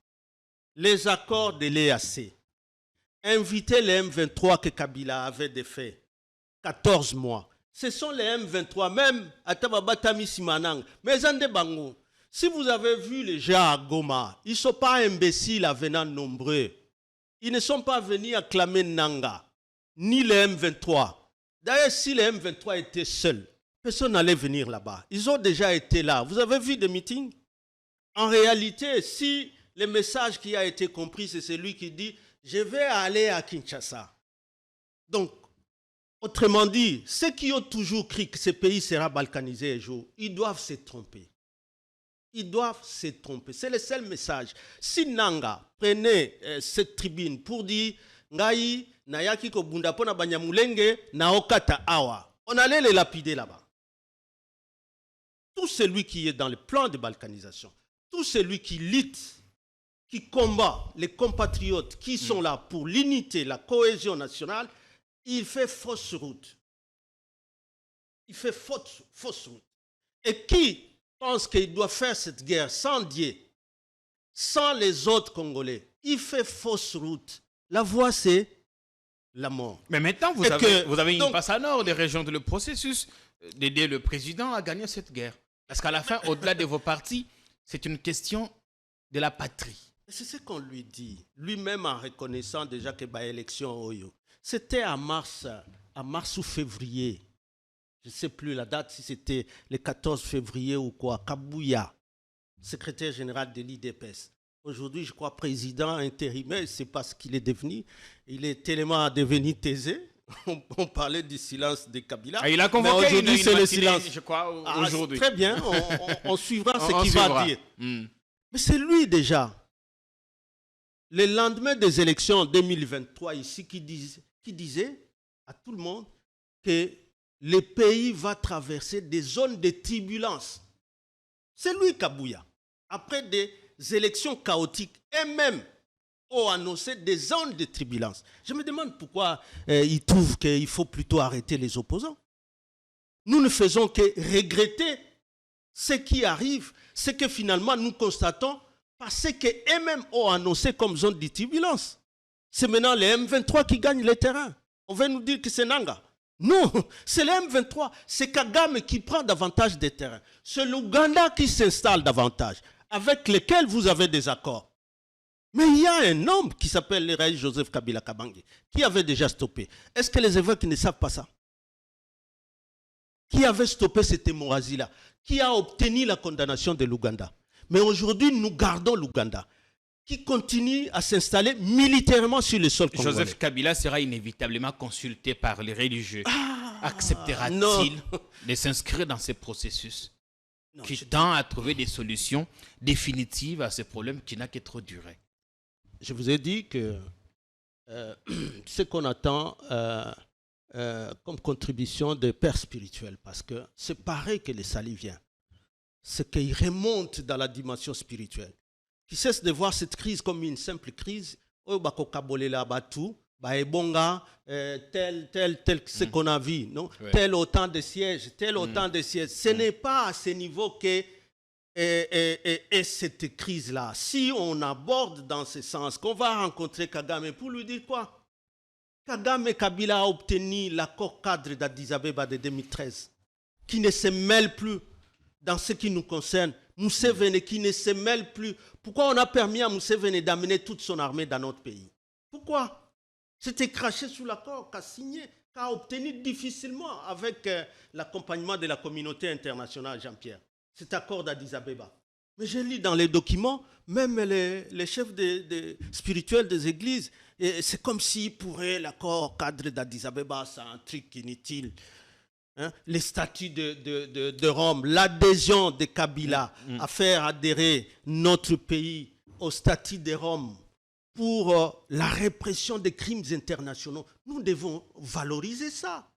S2: Les accords de l'EAC, inviter les M23 que Kabila avait défait, 14 mois. Ce sont les M23, même à Tababatami Simanang. Mais Bango, si vous avez vu les gens à Goma, ils ne sont pas imbéciles à venir nombreux. Ils ne sont pas venus acclamer Nanga, ni les M23. D'ailleurs, si les M23 étaient seuls, personne n'allait venir là-bas. Ils ont déjà été là. Vous avez vu des meetings? En réalité, si le message qui a été compris, c'est celui qui dit « Je vais aller à Kinshasa ». Donc, autrement dit, ceux qui ont toujours cru que ce pays sera balkanisé un jour, ils doivent se tromper. Ils doivent se tromper. C'est le seul message. Si Nanga prenait cette tribune pour dire « Ngai, nayaki ko bundapona banyamulenge, naokata awa », on allait les lapider là-bas. Tout celui qui est dans le plan de balkanisation, tout celui qui lutte, qui combat les compatriotes qui sont là pour l'unité, la cohésion nationale, il fait fausse route. Il fait fausse route. Et qui pense qu'il doit faire cette guerre sans Dieu, sans les autres Congolais, il fait fausse route. La voie, c'est la mort.
S1: Mais maintenant, vous avez une passe à nord des régions de le processus d'aider le président à gagner cette guerre. Parce qu'à la fin, au-delà de vos partis, c'est une question de la patrie.
S2: C'est ce qu'on lui dit. Lui-même en reconnaissant déjà que les élections Oyo, c'était à mars ou février. Je ne sais plus la date, si c'était le 14 février ou quoi. Kabouya, secrétaire général de l'IDPS. Aujourd'hui, je crois, président intérimaire, je ne sais pas ce qu'il est devenu. Il est tellement devenu taisé. On parlait du silence de Kabila.
S1: Ah, il a convoqué
S2: aujourd'hui, c'est le silence.
S1: Je crois, aujourd'hui.
S2: Très bien, on suivra ce qu'il va dire. Mais c'est lui déjà. Le lendemain des élections en 2023, ici, qui disait à tout le monde que le pays va traverser des zones de turbulence. C'est lui, Kabouya. Après des élections chaotiques, et même ont annoncé des zones de turbulence. Je me demande pourquoi ils trouvent qu'il faut plutôt arrêter les opposants. Nous ne faisons que regretter ce qui arrive, ce que finalement nous constatons, parce qu'eux-mêmes ont annoncé comme zone de turbulence. C'est maintenant les M23 qui gagnent le terrain. On va nous dire que c'est Nanga. Non, c'est les M23. C'est Kagame qui prend davantage de terrain. C'est l'Ouganda qui s'installe davantage, avec lequel vous avez des accords. Mais il y a un homme qui s'appelle le Raïs Joseph Kabila Kabange, qui avait déjà stoppé. Est-ce que les évêques ne savent pas ça? Qui avait stoppé cette hémorragie-là? Qui a obtenu la condamnation de l'Ouganda? Mais aujourd'hui, nous gardons l'Ouganda, qui continue à s'installer militairement sur le sol congolais.
S1: Joseph Kabila sera inévitablement consulté par les religieux. Acceptera-t-il de s'inscrire dans ces processus? qui tend à trouver des solutions définitives à ce problème qui n'a qu'être duré.
S2: Je vous ai dit que ce qu'on attend comme contribution des pères spirituels, parce que c'est pareil que les Saliviens, c'est qu'ils remontent dans la dimension spirituelle, qui cessent de voir cette crise comme une simple crise, ce qu'on a vu, non? Ouais. Tel autant de sièges, tel autant de sièges. Ce n'est pas à ce niveau que cette crise-là. Si on aborde dans ce sens, qu'on va rencontrer Kagame pour lui dire quoi? Kagame et Kabila a obtenu l'accord cadre d'Addis Abeba de 2013, qui ne se mêle plus dans ce qui nous concerne. Museveni qui ne se mêle plus. Pourquoi on a permis à Museveni d'amener toute son armée dans notre pays? Pourquoi? C'était craché sous l'accord qu'a signé, qu'a obtenu difficilement avec l'accompagnement de la communauté internationale, Jean-Pierre. Cet accord d'Addis Abeba. Mais je lis dans les documents, même les chefs spirituels des églises, c'est comme si pour eux, l'accord cadre d'Addis Abeba, c'est un truc inutile. Hein? Les statuts de Rome, l'adhésion de Kabila à faire adhérer notre pays au statut de Rome pour la répression des crimes internationaux. Nous devons valoriser ça.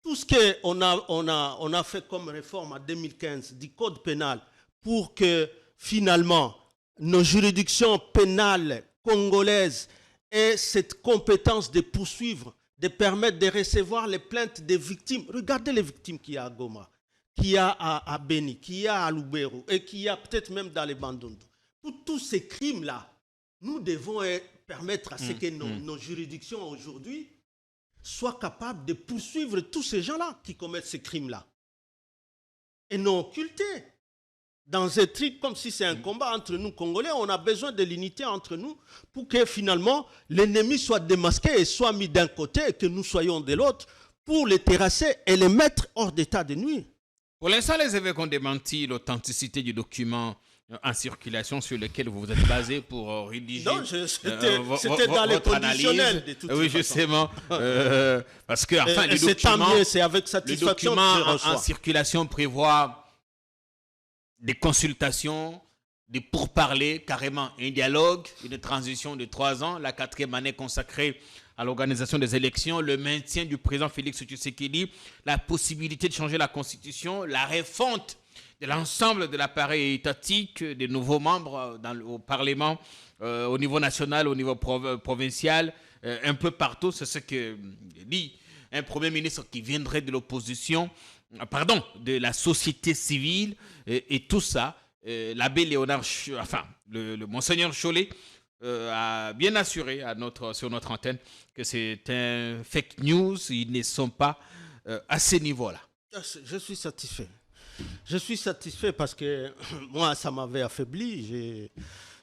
S2: Tout ce qu'on a fait comme réforme en 2015 du code pénal pour que finalement nos juridictions pénales congolaises aient cette compétence de poursuivre, de permettre de recevoir les plaintes des victimes. Regardez les victimes qu'il y a à Goma, qu'il y a à Beni, qu'il y a à Lubero et qu'il y a peut-être même dans les Bandundu. Pour tous ces crimes-là, nous devons permettre à ce que nos juridictions aujourd'hui soient capables de poursuivre tous ces gens-là qui commettent ces crimes-là. Et non occulter. Dans un truc comme si c'est un combat entre nous, Congolais, on a besoin de l'unité entre nous pour que finalement l'ennemi soit démasqué et soit mis d'un côté et que nous soyons de l'autre pour les terrasser et les mettre hors d'état de nuire.
S1: Pour l'instant, les évêques ont démenti l'authenticité du document en circulation sur lequel vous vous êtes basé pour rédiger
S2: c'était dans les conditionnels de toute
S1: oui,
S2: façon.
S1: Justement. Parce que enfin, le
S2: document, c'est avec satisfaction
S1: le document en circulation prévoit des consultations, des pourparlers, carrément un dialogue, une transition de 3 ans, la 4e année consacrée à l'organisation des élections, le maintien du président Félix Tshisekedi, la possibilité de changer la constitution, la refonte de l'ensemble de l'appareil étatique, des nouveaux membres au Parlement, au niveau national, au niveau provincial, un peu partout. C'est ce que dit un Premier ministre qui viendrait de l'opposition, de la société civile, et tout ça. L'abbé Léonard, le Monseigneur Chollet a bien assuré sur notre antenne que c'est un fake news, ils ne sont pas à ce niveau-là.
S2: Je suis satisfait. Je suis satisfait parce que moi, ça m'avait affaibli.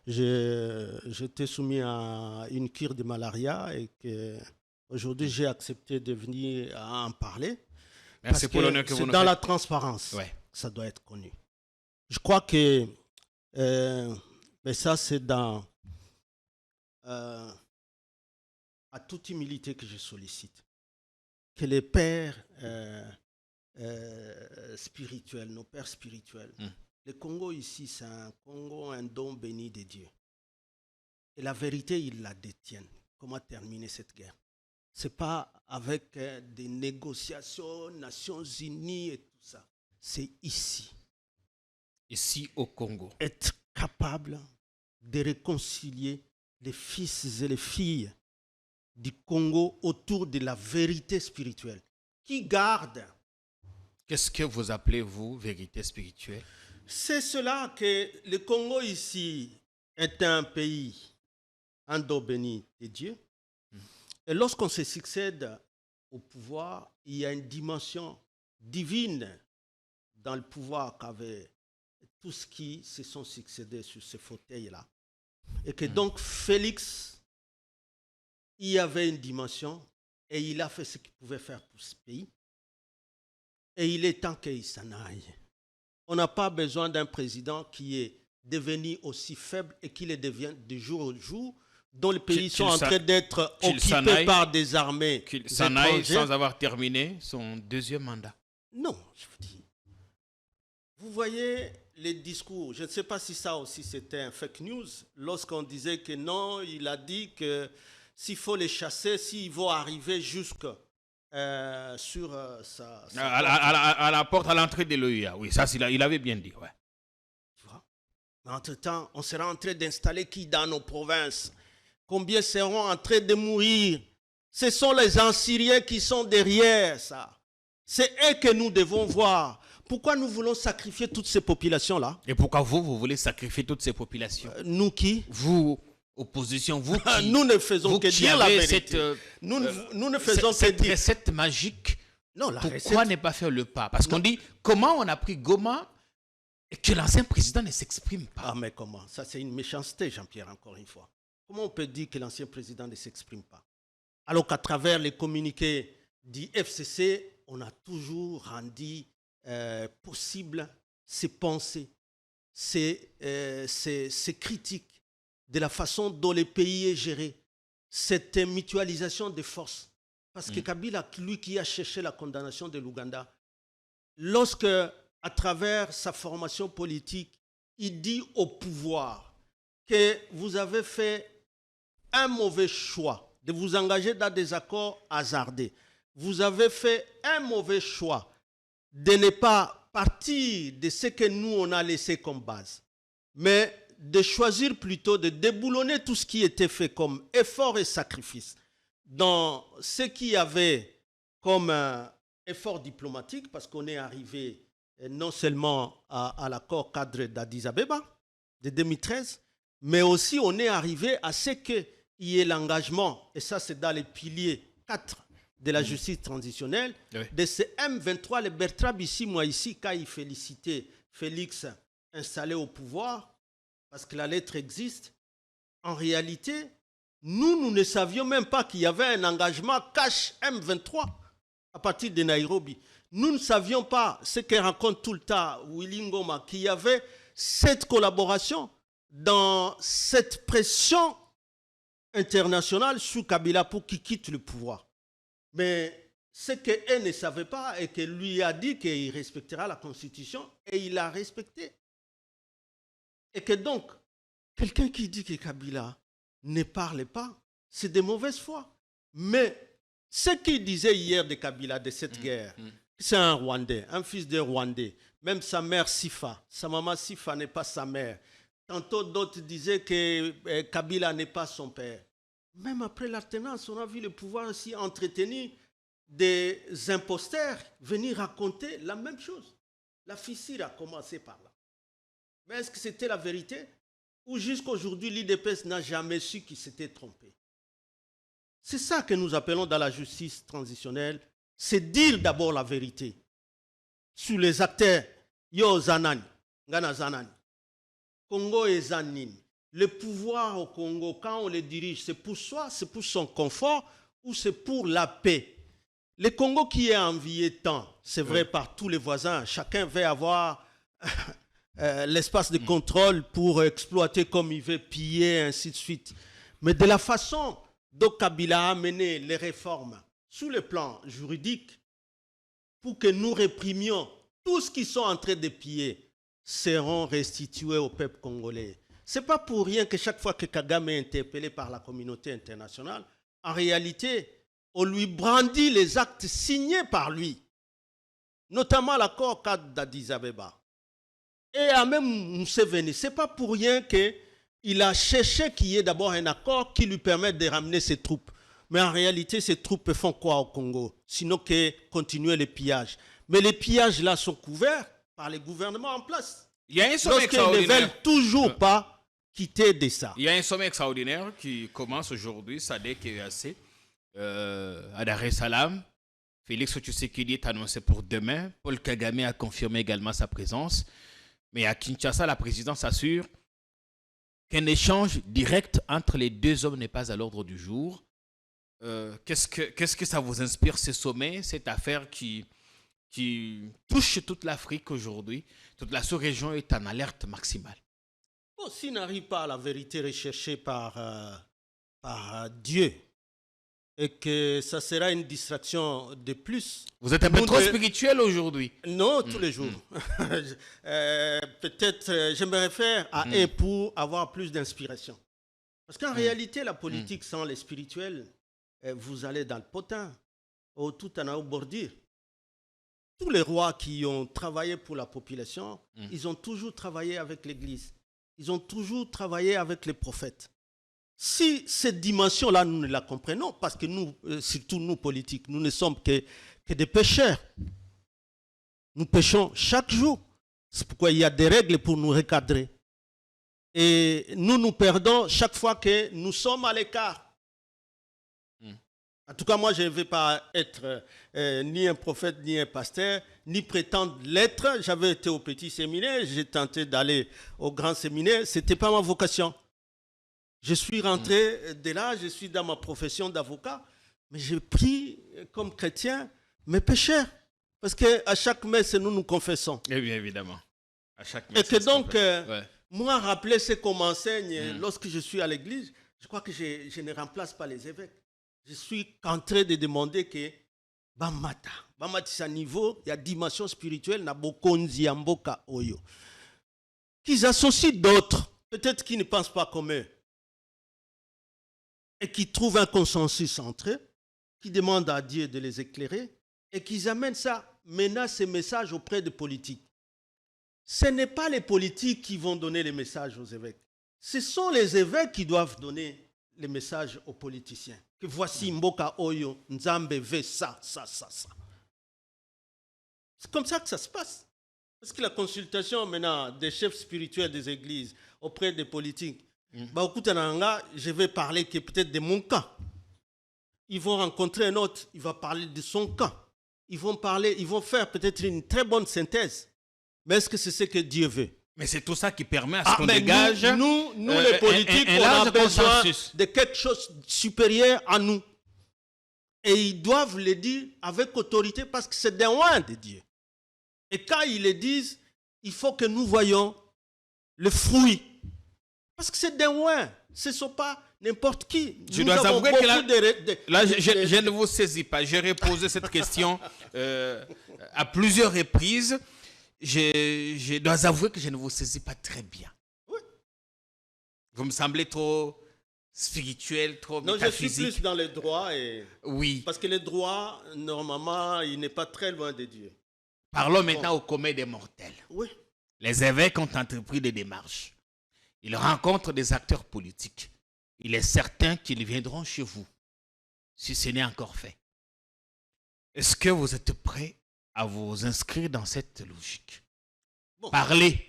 S2: J'étais soumis à une cure de malaria et qu'aujourd'hui, j'ai accepté de venir en parler.
S1: Merci pour l'honneur que vous nous faites.
S2: C'est dans la transparence que ça doit être connu. Je crois que mais ça, c'est dans à toute humilité que je sollicite. Que les pères spirituels, nos pères spirituels, le Congo ici, c'est un Congo, un don béni de Dieu. Et la vérité, ils la détiennent. Comment terminer cette guerre? Ce n'est pas avec des négociations, Nations Unies et tout ça. C'est ici.
S1: Ici au Congo.
S2: Être capable de réconcilier les fils et les filles du Congo autour de la vérité spirituelle. Qui garde?
S1: Qu'est-ce que vous appelez, vous, vérité spirituelle?
S2: C'est cela que le Congo ici est un pays, un don béni de Dieu. Et lorsqu'on se succède au pouvoir, il y a une dimension divine dans le pouvoir qu'avaient tous qui se sont succédés sur ce fauteuil-là. Et que donc Félix, il y avait une dimension et il a fait ce qu'il pouvait faire pour ce pays. Et il est temps qu'il s'en aille. On n'a pas besoin d'un président qui est devenu aussi faible et qui le devient de jour au jour, dont les pays sont en train d'être occupés par des armées.
S1: Qu'il s'en aille sans avoir terminé son 2e mandat.
S2: Non, je vous dis. Vous voyez les discours, je ne sais pas si ça aussi c'était un fake news, lorsqu'on disait que non, il a dit que s'il faut les chasser, s'ils vont arriver jusque sur sa
S1: à la porte, à l'entrée de l'OUA. Oui, ça, il avait bien dit. Ouais.
S2: Tu vois? Mais entre-temps, on sera en train d'installer qui dans nos provinces? Combien seront en train de mourir? Ce sont les Assyriens qui sont derrière ça. C'est eux que nous devons voir. Pourquoi nous voulons sacrifier toutes ces populations-là?
S1: Et pourquoi vous voulez sacrifier toutes ces populations?
S2: Nous qui?
S1: Vous, opposition, vous qui...
S2: Nous ne faisons que dire la vérité. Nous ne faisons que
S1: cette
S2: dire.
S1: recette magique.
S2: Non, la
S1: Pourquoi
S2: recette...
S1: ne pas faire le pas? Parce qu'on dit, comment on a pris Goma et que l'ancien président ne s'exprime pas?
S2: Ah, mais comment? Ça, c'est une méchanceté, Jean-Pierre, encore une fois. Comment on peut dire que l'ancien président ne s'exprime pas? Alors qu'à travers les communiqués du FCC, on a toujours rendu possible ces pensées, ces critiques de la façon dont le pays est géré, cette mutualisation des forces. Parce que Kabila, lui qui a cherché la condamnation de l'Ouganda, lorsque, à travers sa formation politique, il dit au pouvoir que vous avez fait un mauvais choix de vous engager dans des accords hasardés. Vous avez fait un mauvais choix de ne pas partir de ce que nous, on a laissé comme base, mais de choisir plutôt de déboulonner tout ce qui était fait comme effort et sacrifice dans ce qu'il y avait comme effort diplomatique, parce qu'on est arrivé non seulement à l'accord cadre d'Addis Abeba de 2013, mais aussi on est arrivé à ce qu'il y ait l'engagement, et ça c'est dans les piliers 4 de la justice transitionnelle, oui, de ce M23, le Bertrand Bissi, moi ici, quand il félicitait Félix installé au pouvoir, parce que la lettre existe, en réalité, nous ne savions même pas qu'il y avait un engagement cash M23 à partir de Nairobi. Nous ne savions pas ce que raconte tout le temps Willy Ngoma, qu'il y avait cette collaboration dans cette pression internationale sous Kabila pour qu'il quitte le pouvoir. Mais ce qu'elle ne savait pas et qu'elle lui a dit qu'il respectera la Constitution et il l'a respecté. Et que donc, quelqu'un qui dit que Kabila ne parle pas, c'est de mauvaise foi. Mais ce qu'il disait hier de Kabila, de cette guerre, c'est un Rwandais, un fils de Rwandais. Même sa mère Sifa, sa maman Sifa n'est pas sa mère. Tantôt d'autres disaient que Kabila n'est pas son père. Même après l'alternance, on a vu le pouvoir aussi entretenir des imposteurs venir raconter la même chose. La fissure a commencé par là. Mais est-ce que c'était la vérité? Ou jusqu'à aujourd'hui, l'IDPS n'a jamais su qu'il s'était trompé? C'est ça que nous appelons dans la justice transitionnelle, c'est dire d'abord la vérité sur les acteurs. Yo Zanani, Ngana Zanani, Congo et Zanine. Le pouvoir au Congo, quand on le dirige, c'est pour soi, c'est pour son confort ou c'est pour la paix? Le Congo qui est envié tant, c'est vrai par tous les voisins, chacun veut avoir l'espace de contrôle pour exploiter comme il veut, piller, ainsi de suite. Mais de la façon dont Kabila a mené les réformes sur le plan juridique pour que nous réprimions tout ce qu'ils sont en train de piller, seront restitués au peuple congolais. Ce n'est pas pour rien que chaque fois que Kagame est interpellé par la communauté internationale, en réalité, on lui brandit les actes signés par lui, notamment l'accord cadre d'Addis Abeba. Et à même Museveni, ce n'est pas pour rien qu'il a cherché qu'il y ait d'abord un accord qui lui permette de ramener ses troupes. Mais en réalité, ces troupes font quoi au Congo? Sinon que continuer les pillages. Mais les pillages là sont couverts par les gouvernements en place.
S1: Il y a un sommet extraordinaire.
S2: Lorsqu'ils ne veulent toujours pas quitter de ça.
S1: Il y a un sommet extraordinaire qui commence aujourd'hui, SADC et EAC, à Dar es Salaam. Félix Tshisekedi est annoncé pour demain. Paul Kagame a confirmé également sa présence. Mais à Kinshasa, la présidence assure qu'un échange direct entre les deux hommes n'est pas à l'ordre du jour. Qu'est-ce que ça vous inspire, ces sommets, cette affaire qui touche toute l'Afrique aujourd'hui? Toute la sous-région est en alerte maximale.
S2: Bon, s'il n'arrive pas à la vérité recherchée par Dieu, et que ça sera une distraction de plus.
S1: Vous êtes un peu trop spirituel aujourd'hui.
S2: Non, tous les jours. Peut-être, je me réfère à eux pour avoir plus d'inspiration. Parce qu'en réalité, la politique sans les spirituels, vous allez dans le potin, ou tout en a au bordure. Tous les rois qui ont travaillé pour la population, ils ont toujours travaillé avec l'Église. Ils ont toujours travaillé avec les prophètes. Si cette dimension-là, nous ne la comprenons, parce que nous, surtout nous politiques, nous ne sommes que des pécheurs. Nous péchons chaque jour. C'est pourquoi il y a des règles pour nous recadrer. Et nous perdons chaque fois que nous sommes à l'écart. En tout cas, moi, je ne vais pas être ni un prophète, ni un pasteur, ni prétendre l'être. J'avais été au petit séminaire, j'ai tenté d'aller au grand séminaire. Ce n'était pas ma vocation. Je suis rentré de là, je suis dans ma profession d'avocat, mais j'ai pris comme chrétien mes péchés. Parce qu'à chaque messe, nous confessons.
S1: Eh bien, évidemment. À chaque messe.
S2: Et que donc, moi, rappeler ce qu'on m'enseigne lorsque je suis à l'église, je crois que je ne remplace pas les évêques. Je suis en train de demander que Bamata c'est un niveau, il y a dimension spirituelle, na bokonzi amboka oyo. Qu'ils associent d'autres, peut-être qui ne pensent pas comme eux, et qui trouvent un consensus entre eux, qui demandent à Dieu de les éclairer, et qu'ils amènent ça, maintenant, ces messages auprès des politiques. Ce n'est pas les politiques qui vont donner les messages aux évêques. Ce sont les évêques qui doivent donner les messages aux politiciens. Que voici Mboka Oyo, Nzambe veut ça. C'est comme ça que ça se passe. Parce que la consultation maintenant des chefs spirituels des églises auprès des politiques, je vais parler peut-être de mon cas. Ils vont rencontrer un autre, il va parler de son cas. Ils vont faire peut-être une très bonne synthèse. Mais est-ce que c'est ce que Dieu veut?
S1: Mais c'est tout ça qui permet à ce qu'on dégage.
S2: Nous les politiques, on a besoin de quelque chose de supérieur à nous. Et ils doivent le dire avec autorité parce que c'est des loin de Dieu. Et quand ils le disent, il faut que nous voyions le fruit. Parce que c'est des loin. Ce ne sont pas n'importe qui.
S1: Je dois avouer que là, je ne vous saisis pas. J'ai reposé cette question à plusieurs reprises. Je dois avouer que je ne vous saisis pas très bien.
S2: Oui.
S1: Vous me semblez trop spirituel, trop métaphysique.
S2: Non, je suis plus dans les droits.
S1: Oui.
S2: Parce que les droits, normalement, il n'est pas très loin de Dieu.
S1: Parlons maintenant au commun des mortels.
S2: Oui.
S1: Les évêques ont entrepris des démarches. Ils rencontrent des acteurs politiques. Il est certain qu'ils viendront chez vous, si ce n'est encore fait. Est-ce que vous êtes prêts à vous inscrire dans cette logique? Parler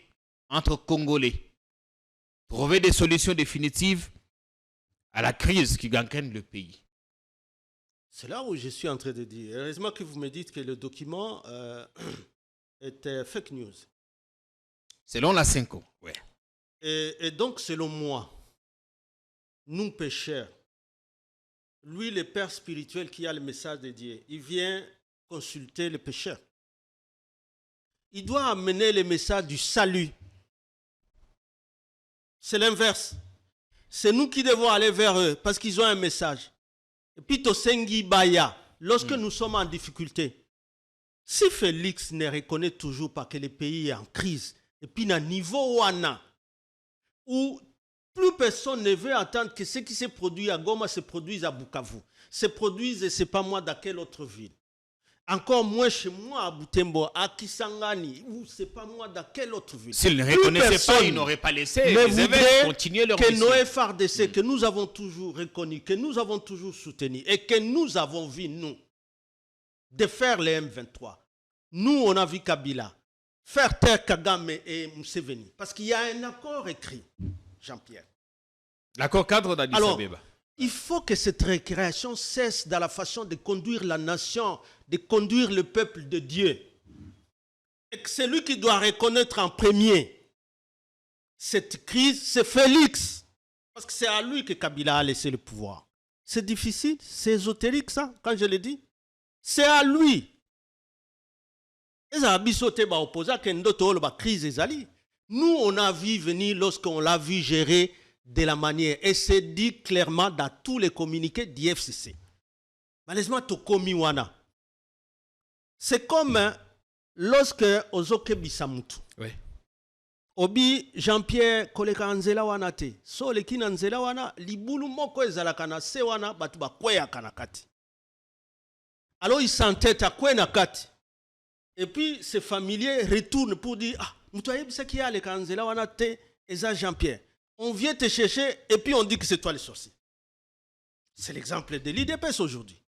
S1: entre Congolais, trouver des solutions définitives à la crise qui gangrène le pays.
S2: C'est là où je suis en train de dire. Heureusement que vous me dites que le document était fake news.
S1: Selon la Cinco, oui.
S2: Et donc, selon moi, nous pécheurs, lui, le père spirituel qui a le message de Dieu, il vient consulter les pécheurs. Il doit amener le message du salut. C'est l'inverse. C'est nous qui devons aller vers eux parce qu'ils ont un message. Et puis, Tosengi Baya, lorsque nous sommes en difficulté, si Félix ne reconnaît toujours pas que le pays est en crise, et puis, à un niveau où plus personne ne veut attendre que ce qui se produit à Goma se produise à Bukavu, se produise, et ce n'est pas moi, dans quelle autre ville. Encore moins chez moi à Butembo, à Kisangani, ou c'est pas moi dans quelle autre ville.
S1: S'ils ne reconnaissaient pas, ils n'auraient pas laissé les évêques continuer leur mission.
S2: Que nos FRDC, que nous avons toujours reconnu, que nous avons toujours soutenu, et que nous avons vu, nous, de faire les M23. Nous, on a vu Kabila faire taire Kagame et Museveni. Parce qu'il y a un accord écrit, Jean-Pierre.
S1: L'accord cadre d'Addis Abeba.
S2: Il faut que cette récréation cesse dans la façon de conduire la nation, de conduire le peuple de Dieu. Et que celui qui doit reconnaître en premier cette crise, c'est Félix. Parce que c'est à lui que Kabila a laissé le pouvoir. C'est difficile, c'est ésotérique ça, quand je le dis. C'est à lui. Nous, on a vu venir lorsqu'on l'a vu gérer de la manière. Et c'est dit clairement dans tous les communiqués d'IFCC. Malheureusement, tokomi wana. C'est comme lorsque Ozoke Bisamutu.
S1: Oui.
S2: Obi Jean-Pierre koleka nzela wana te. So leki na nzela wana libulu moko ezalaka na se wana batu bakweyaka na kati. Alors il s'entête à kwe na kati. Et puis ses familiers retournent pour dire ah mutu ayebisa ki aleka nzela wana te eza Jean-Pierre. On vient te chercher et puis on dit que c'est toi le sorcier. C'est l'exemple de l'IDPS aujourd'hui.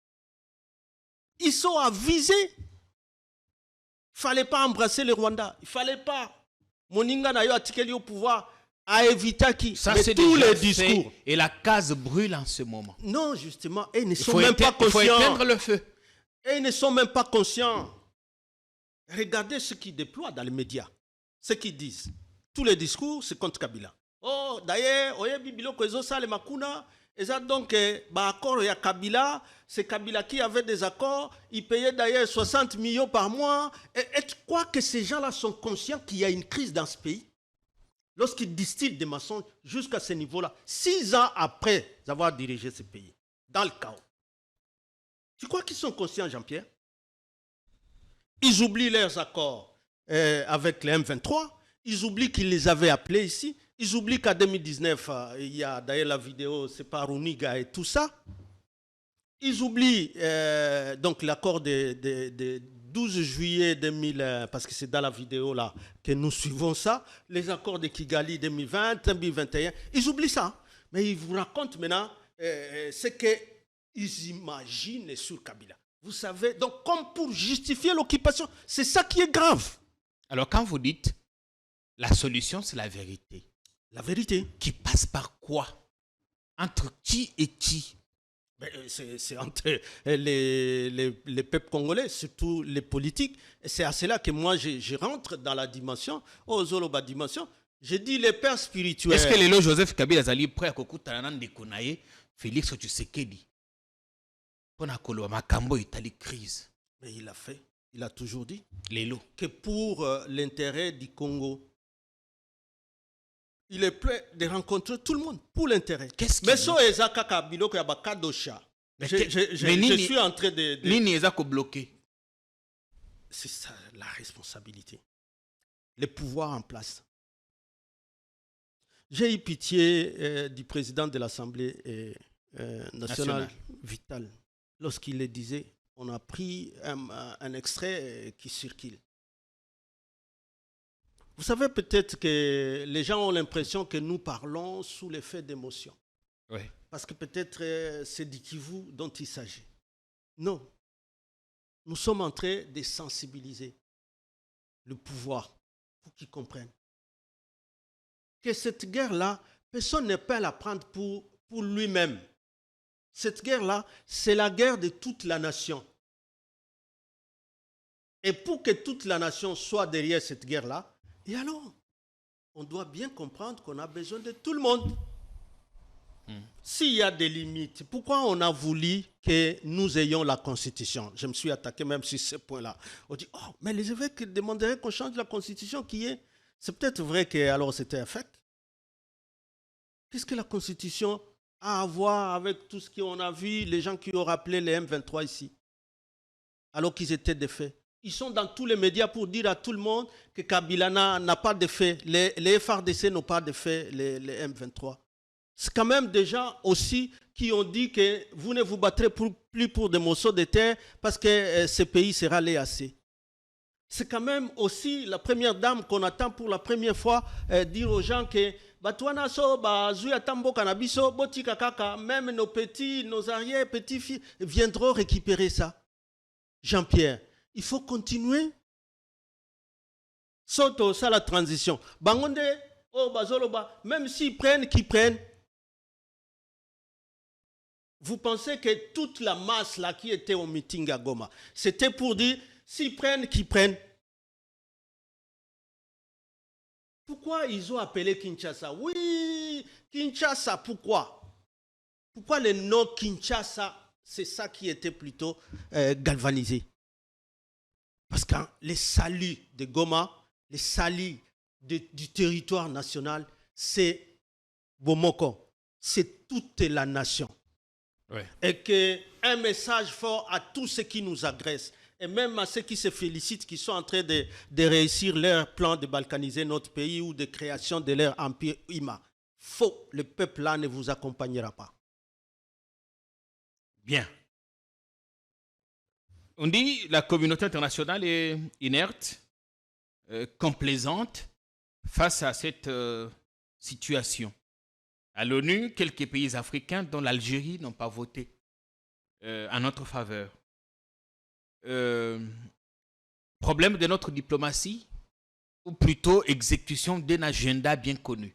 S2: Ils sont avisés. Il ne fallait pas embrasser le Rwanda. Il ne fallait pas. Moninga n'a eu attiqué au pouvoir à éviter qui.
S1: Ça, c'est tous les discours. Et la case brûle en ce moment.
S2: Non, justement. Et ils ne sont même pas conscients.
S1: Il faut éteindre le feu.
S2: Et ils ne sont même pas conscients. Regardez ce qu'ils déploient dans les médias. Ce qu'ils disent. Tous les discours, c'est contre Kabila. Oh, d'ailleurs, oye bibilo ko ezo sale makuna. Et ça donc, accord il y a Kabila, c'est Kabila qui avait des accords, il payait d'ailleurs 60 millions par mois. Et tu crois que ces gens-là sont conscients qu'il y a une crise dans ce pays? Lorsqu'ils distillent des mensonges jusqu'à ce niveau-là, 6 ans après avoir dirigé ce pays, dans le chaos. Tu crois qu'ils sont conscients, Jean-Pierre? Ils oublient leurs accords avec les M23, ils oublient qu'ils les avaient appelés ici. Ils oublient qu'en 2019, il y a d'ailleurs la vidéo, c'est par Runiga et tout ça. Ils oublient donc l'accord de 12 juillet 2000, parce que c'est dans la vidéo là que nous suivons ça, les accords de Kigali 2020, 2021. Ils oublient ça. Mais ils vous racontent maintenant ce qu'ils imaginent sur Kabila. Vous savez, donc comme pour justifier l'occupation, c'est ça qui est grave.
S1: Alors quand vous dites, la solution c'est la vérité.
S2: La vérité.
S1: Qui passe par quoi? Entre qui et qui?
S2: C'est entre les peuples congolais, surtout les politiques. Et c'est à cela que moi, je rentre dans la dimension, aux Zoloba dimension. Je dis les pères spirituels.
S1: Est-ce que les Joseph Kabila est prêt à Kokutana de Konaye, Félix Tshisekedi? Pour la Makambo, Italie crise.
S2: Mais il a fait, il a toujours dit
S1: que
S2: pour l'intérêt du Congo, il est prêt de rencontrer tout le monde pour l'intérêt. Mais so ezaka kabilo ko yabaka dosha. Je suis en train de
S1: Nini ezako bloqué.
S2: C'est ça la responsabilité. Le pouvoir en place. J'ai eu pitié du président de l'Assemblée nationale Vital lorsqu'il le disait. On a pris un extrait qui circule. Vous savez peut-être que les gens ont l'impression que nous parlons sous l'effet d'émotion.
S1: Oui.
S2: Parce que peut-être c'est du Kivu dont il s'agit. Non. Nous sommes en train de sensibiliser le pouvoir pour qu'ils comprennent que cette guerre-là, personne ne peut la prendre pour lui-même. Cette guerre-là, c'est la guerre de toute la nation. Et pour que toute la nation soit derrière cette guerre-là, et alors, on doit bien comprendre qu'on a besoin de tout le monde. S'il y a des limites, pourquoi on a voulu que nous ayons la Constitution? Je me suis attaqué même sur ce point-là. On dit, oh, mais les évêques demanderaient qu'on change la Constitution qui est. C'est peut-être vrai que alors c'était un fait. Qu'est-ce que la Constitution a à voir avec tout ce qu'on a vu, les gens qui ont rappelé les M23 ici, alors qu'ils étaient défaits? Ils sont dans tous les médias pour dire à tout le monde que Kabila n'a pas de fait. Les FARDC n'ont pas de fait, les M23. C'est quand même des gens aussi qui ont dit que vous ne vous battrez plus pour des morceaux de terre parce que ce pays sera l'EAC. C'est quand même aussi la première dame qu'on attend pour la première fois dire aux gens que même nos petits, nos arrière-petits-filles viendront récupérer ça. Jean-Pierre, il faut continuer. Soto, ça la transition. Bangonde, oh, bazoloba, même s'ils prennent, qu'ils prennent. Vous pensez que toute la masse là qui était au meeting à Goma, c'était pour dire, s'ils prennent, qu'ils prennent. Pourquoi ils ont appelé Kinshasa? Oui, Kinshasa, pourquoi? Pourquoi le nom Kinshasa, c'est ça qui était plutôt galvanisé? Parce que les saluts de Goma, les saluts du territoire national, c'est Bomoko, c'est toute la nation.
S1: Ouais.
S2: Et que un message fort à tous ceux qui nous agressent et même à ceux qui se félicitent, qui sont en train de réussir leur plan de balkaniser notre pays ou de création de leur empire humain. Faux, le peuple là ne vous accompagnera pas.
S1: Bien. On dit la communauté internationale est inerte, complaisante face à cette situation. À l'ONU, quelques pays africains, dont l'Algérie, n'ont pas voté en notre faveur. Problème de notre diplomatie, ou plutôt exécution d'un agenda bien connu.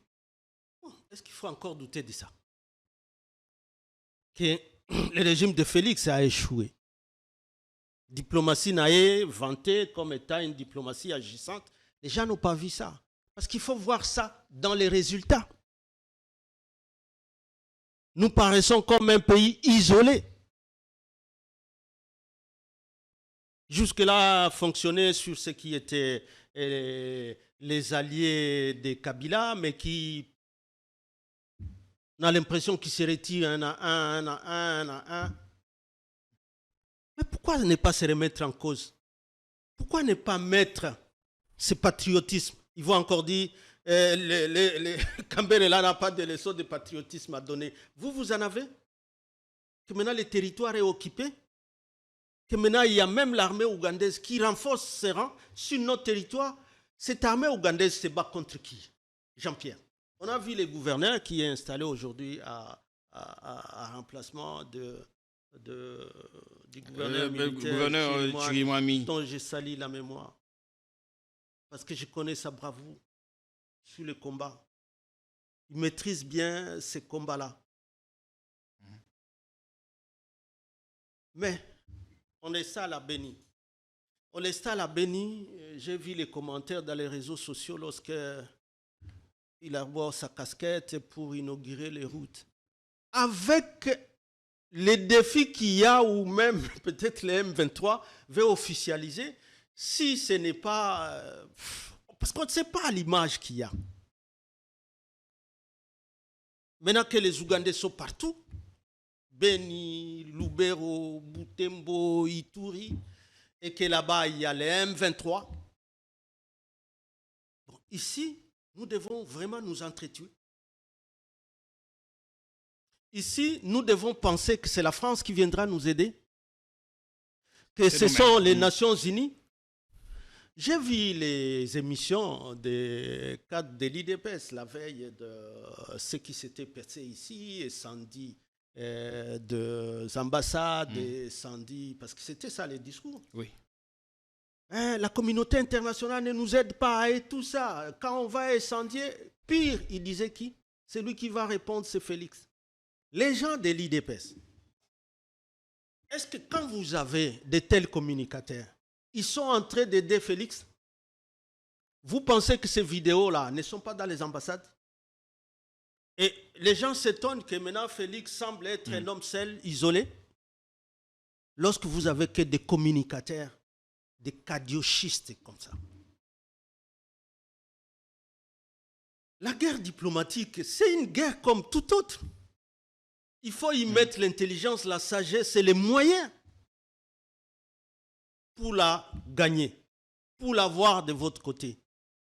S2: Est-ce qu'il faut encore douter de ça? Que le régime de Félix a échoué. Diplomatie naïe, vantée comme étant une diplomatie agissante. Les gens n'ont pas vu ça. Parce qu'il faut voir ça dans les résultats. Nous paraissons comme un pays isolé. Jusque-là, fonctionner sur ce qui étaient les alliés de Kabila, mais qui on a l'impression qu'ils se retirent un à un. Mais pourquoi ne pas se remettre en cause? Pourquoi ne pas mettre ce patriotisme? Ils vont encore dire, Kambere-là n'a pas de leçon de patriotisme à donner. Vous en avez? Que maintenant le territoire est occupé? Que maintenant il y a même l'armée ougandaise qui renforce ses rangs sur notre territoire? Cette armée ougandaise se bat contre qui? Jean-Pierre. On a vu le gouverneur qui est installé aujourd'hui à remplacement du gouverneur militaire
S1: Chirimwami,
S2: dont je salis la mémoire. Parce que je connais sa bravoure sur le combat. Il maîtrise bien ces combats-là. Mais on est ça à la béni. On est ça à la béni. J'ai vu les commentaires dans les réseaux sociaux lorsque il arbore sa casquette pour inaugurer les routes. Avec les défis qu'il y a, ou même peut-être les M23 veut officialiser, si ce n'est pas... parce qu'on ne sait pas l'image qu'il y a. Maintenant que les Ougandais sont partout, Beni, Lubero, Butembo, Ituri, et que là-bas il y a les M23, bon, ici, nous devons vraiment nous entretuer. Ici, nous devons penser que c'est la France qui viendra nous aider, que ce sont les Nations Unies. J'ai vu les émissions des cadres de l'IDPS la veille de ce qui s'était passé ici, et Sandy des ambassades, et Sandy, parce que c'était ça les discours.
S1: Oui.
S2: La communauté internationale ne nous aide pas et tout ça. Quand on va incendier, pire, il disait qui? Celui qui va répondre, c'est Félix. Les gens de l'IDPS, est-ce que quand vous avez de tels communicateurs, ils sont en train d'aider Félix? Vous pensez que ces vidéos-là ne sont pas dans les ambassades? Et les gens s'étonnent que maintenant Félix semble être un homme seul, isolé. Lorsque vous avez que des communicateurs, des cadiochistes comme ça. La guerre diplomatique, c'est une guerre comme toute autre. Il faut y mettre l'intelligence, la sagesse et les moyens pour la gagner, pour l'avoir de votre côté.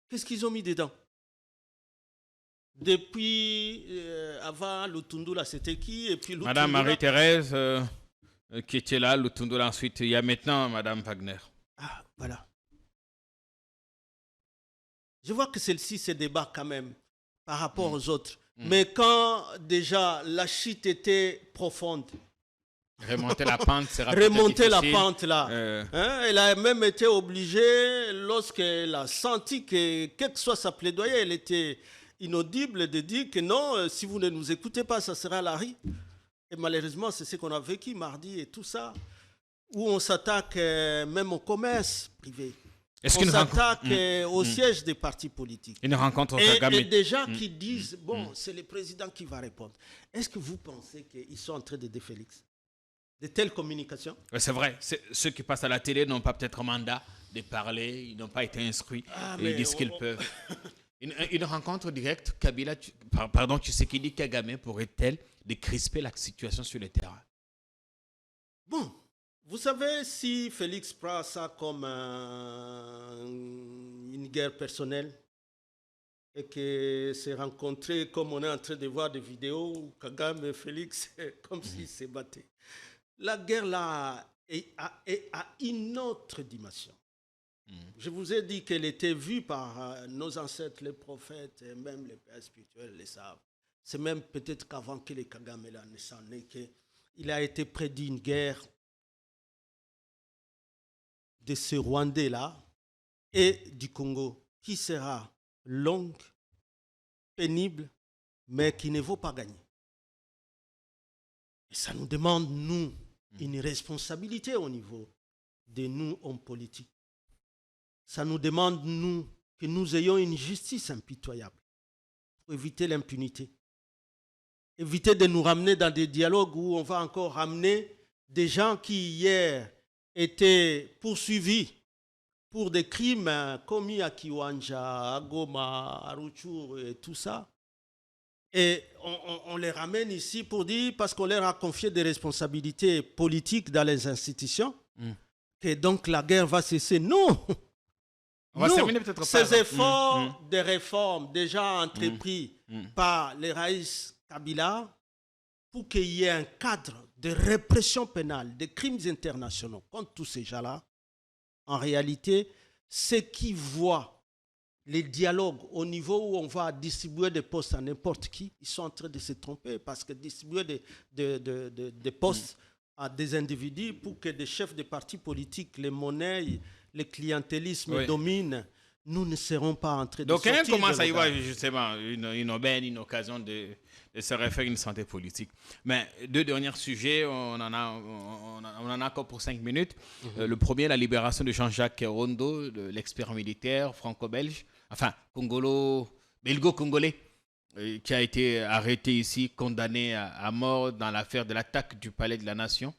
S2: Qu'est-ce qu'ils ont mis dedans? Depuis avant Lutundula, c'était qui? Et puis Lutundula,
S1: Madame Marie-Thérèse qui était là, Lutundula ensuite. Il y a maintenant Madame Wagner.
S2: Ah, voilà. Je vois que celle-ci se débat quand même par rapport aux autres. Mais quand déjà la chute était profonde,
S1: Remonter la pente sera
S2: remonter la
S1: difficile.
S2: pente là, elle a même été obligée, lorsqu'elle a senti que, quelle que soit sa plaidoyer, elle était inaudible, de dire que non, si vous ne nous écoutez pas, ça sera la rue. Et malheureusement, c'est ce qu'on a vécu mardi et tout ça, où on s'attaque même au commerce privé. On s'attaque au siège des partis politiques.
S1: Une rencontre
S2: et des gens qui disent, bon, c'est le président qui va répondre. Est-ce que vous pensez qu'ils sont en train d'aider Félix? De telles communications?
S1: C'est vrai. Ceux qui passent à la télé n'ont pas peut-être un mandat de parler, ils n'ont pas été instruits. Et ils disent qu'ils peuvent. Une rencontre directe, Kabila, Tshisekedi Kagame pourrait-elle décrisper la situation sur le terrain?
S2: Bon, vous savez, si Félix prend ça comme une guerre personnelle et que c'est rencontré comme on est en train de voir des vidéos où Kagame et Félix, comme s'ils se battaient. La guerre là est à une autre dimension. Je vous ai dit qu'elle était vue par nos ancêtres, les prophètes, et même les pères spirituels les savent. C'est même peut-être qu'avant que les Kagame là ne s'en aient, qu'il a été prédit une guerre de ce Rwandais-là et du Congo, qui sera longue, pénible, mais qui ne vaut pas gagner. Et ça nous demande, nous, une responsabilité au niveau de nous, hommes politiques. Ça nous demande, nous, que nous ayons une justice impitoyable pour éviter l'impunité. Éviter de nous ramener dans des dialogues où on va encore ramener des gens qui, hier, étaient poursuivis pour des crimes commis à Kiwanja, à Goma, à Rutshuru et tout ça. Et on les ramène ici pour dire, parce qu'on leur a confié des responsabilités politiques dans les institutions, que donc la guerre va cesser. Non!
S1: On va terminer peut-être
S2: ces efforts de réforme déjà entrepris par les Raïs Kabila, pour qu'il y ait un cadre de répression pénale des crimes internationaux contre tous ces gens-là, en réalité, ceux qui voient les dialogues au niveau où on va distribuer des postes à n'importe qui, ils sont en train de se tromper, parce que distribuer des postes à des individus pour que des chefs de partis politiques, les monnaies, le clientélisme dominent, nous ne serons pas en train de sortir.
S1: Donc, comment ça y va justement une aubaine, une occasion de se refaire une santé politique. Mais deux derniers sujets, on en a encore pour 5 minutes. Le premier, la libération de Jean-Jacques Rondo, l'expert militaire franco-belge, enfin belgo-congolais, qui a été arrêté ici, condamné à mort dans l'affaire de l'attaque du Palais de la Nation.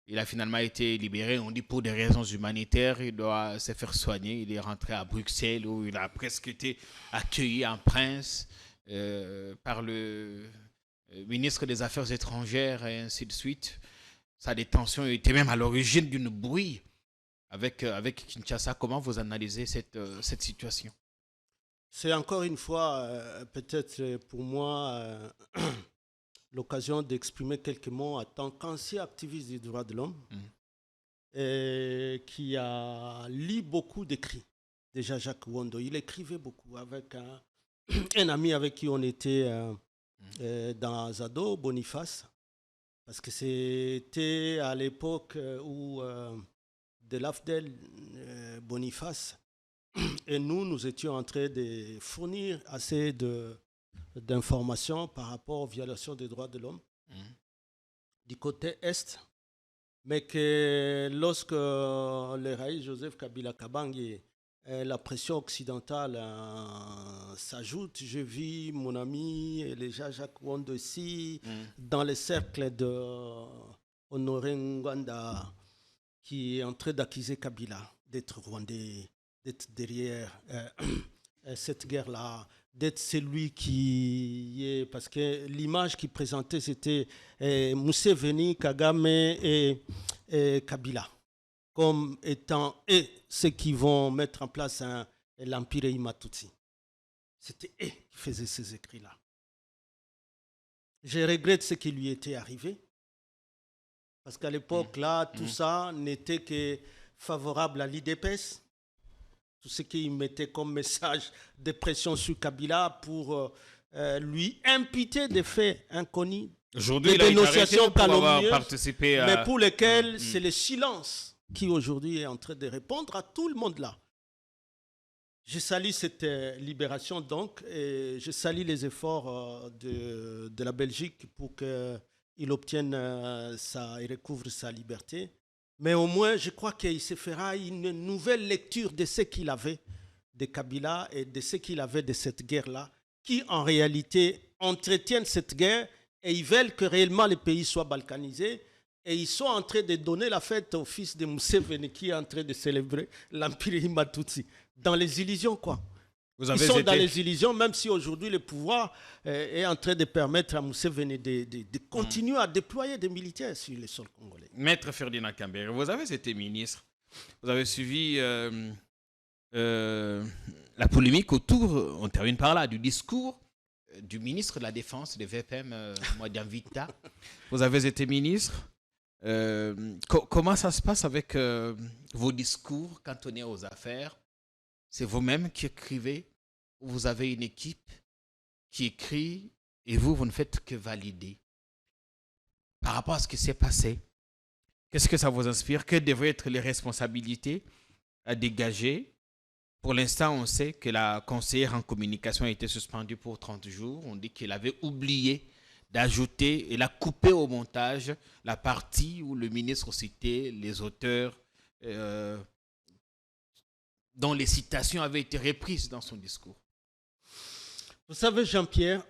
S1: Il a finalement été libéré, on dit pour des raisons humanitaires, il doit se faire soigner. Il est rentré à Bruxelles où il a presque été accueilli en prince par le ministre des Affaires étrangères et ainsi de suite. Sa détention était même à l'origine d'une brouille avec Kinshasa. Comment vous analysez cette situation?
S2: C'est encore une fois, peut-être pour moi, l'occasion d'exprimer quelques mots en tant qu'ancien activiste des droits de l'homme qui a lu beaucoup d'écrits. Déjà Jacques Wondo, il écrivait beaucoup avec un ami avec qui on était dans Zado, Boniface, parce que c'était à l'époque où de l'AFDEL, Boniface, et nous étions en train de fournir assez d'informations par rapport aux violations des droits de l'homme du côté Est, mais que lorsque le Raïs Joseph Kabila Kabange, la pression occidentale s'ajoute, je vis mon ami, le Jacques Wondo aussi, dans les cercles de Honoré Ngwanda, qui est en train d'accuser Kabila d'être rwandais, d'être derrière cette guerre-là, d'être celui qui est... Parce que l'image qu'il présentait, c'était Museveni, Kagame et Kabila, comme étant ceux qui vont mettre en place l'empire Imatutsi. C'était eux qui faisaient ces écrits-là. Je regrette ce qui lui était arrivé, parce qu'à l'époque, là, tout ça n'était que favorable à l'IDPS. Tout ce qu'il mettait comme message de pression sur Kabila pour lui imputer des faits inconnus, des dénonciations calomnieuses, mais pour lesquelles c'est le silence qui aujourd'hui est en train de répondre à tout le monde là. Je salue cette libération donc, et je salue les efforts de la Belgique pour qu'il obtienne et recouvre sa liberté. Mais au moins, je crois qu'il se fera une nouvelle lecture de ce qu'il avait de Kabila et de ce qu'il avait de cette guerre-là, qui en réalité entretiennent cette guerre et ils veulent que réellement les pays soient balkanisés. Et ils sont en train de donner la fête au fils de Museveni qui est en train de célébrer l'empire Imatutsi. Dans les illusions, quoi. Ils sont dans les illusions, même si aujourd'hui le pouvoir est en train de permettre à Museveni de continuer à déployer des militaires sur le sol congolais.
S1: Maître Ferdinand Kambere, vous avez été ministre. Vous avez suivi la polémique autour, on termine par là, du discours du ministre de la Défense de VPM, Modian Vita. Vous avez été ministre. Comment ça se passe avec vos discours cantonnés aux affaires? C'est vous-même qui écrivez? Vous avez une équipe qui écrit et vous ne faites que valider? Par rapport à ce qui s'est passé, qu'est-ce que ça vous inspire? Quelles devraient être les responsabilités à dégager? Pour l'instant, on sait que la conseillère en communication a été suspendue pour 30 jours. On dit qu'elle avait oublié d'ajouter, elle a coupé au montage la partie où le ministre citait les auteurs dont les citations avaient été reprises dans son discours.
S2: Vous savez, Jean-Pierre,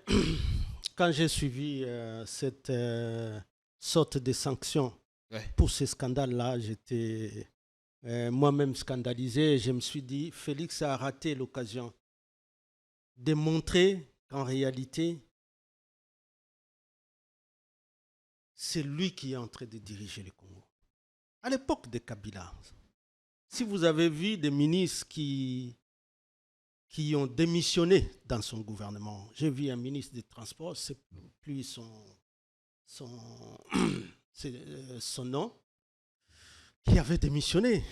S2: quand j'ai suivi cette sorte de sanction pour ces scandales-là, j'étais moi-même scandalisé. Je me suis dit, Félix a raté l'occasion de montrer qu'en réalité, c'est lui qui est en train de diriger le Congo. À l'époque de Kabila, si vous avez vu des ministres qui ont démissionné dans son gouvernement, j'ai vu un ministre des Transports, c'est plus son nom, qui avait démissionné.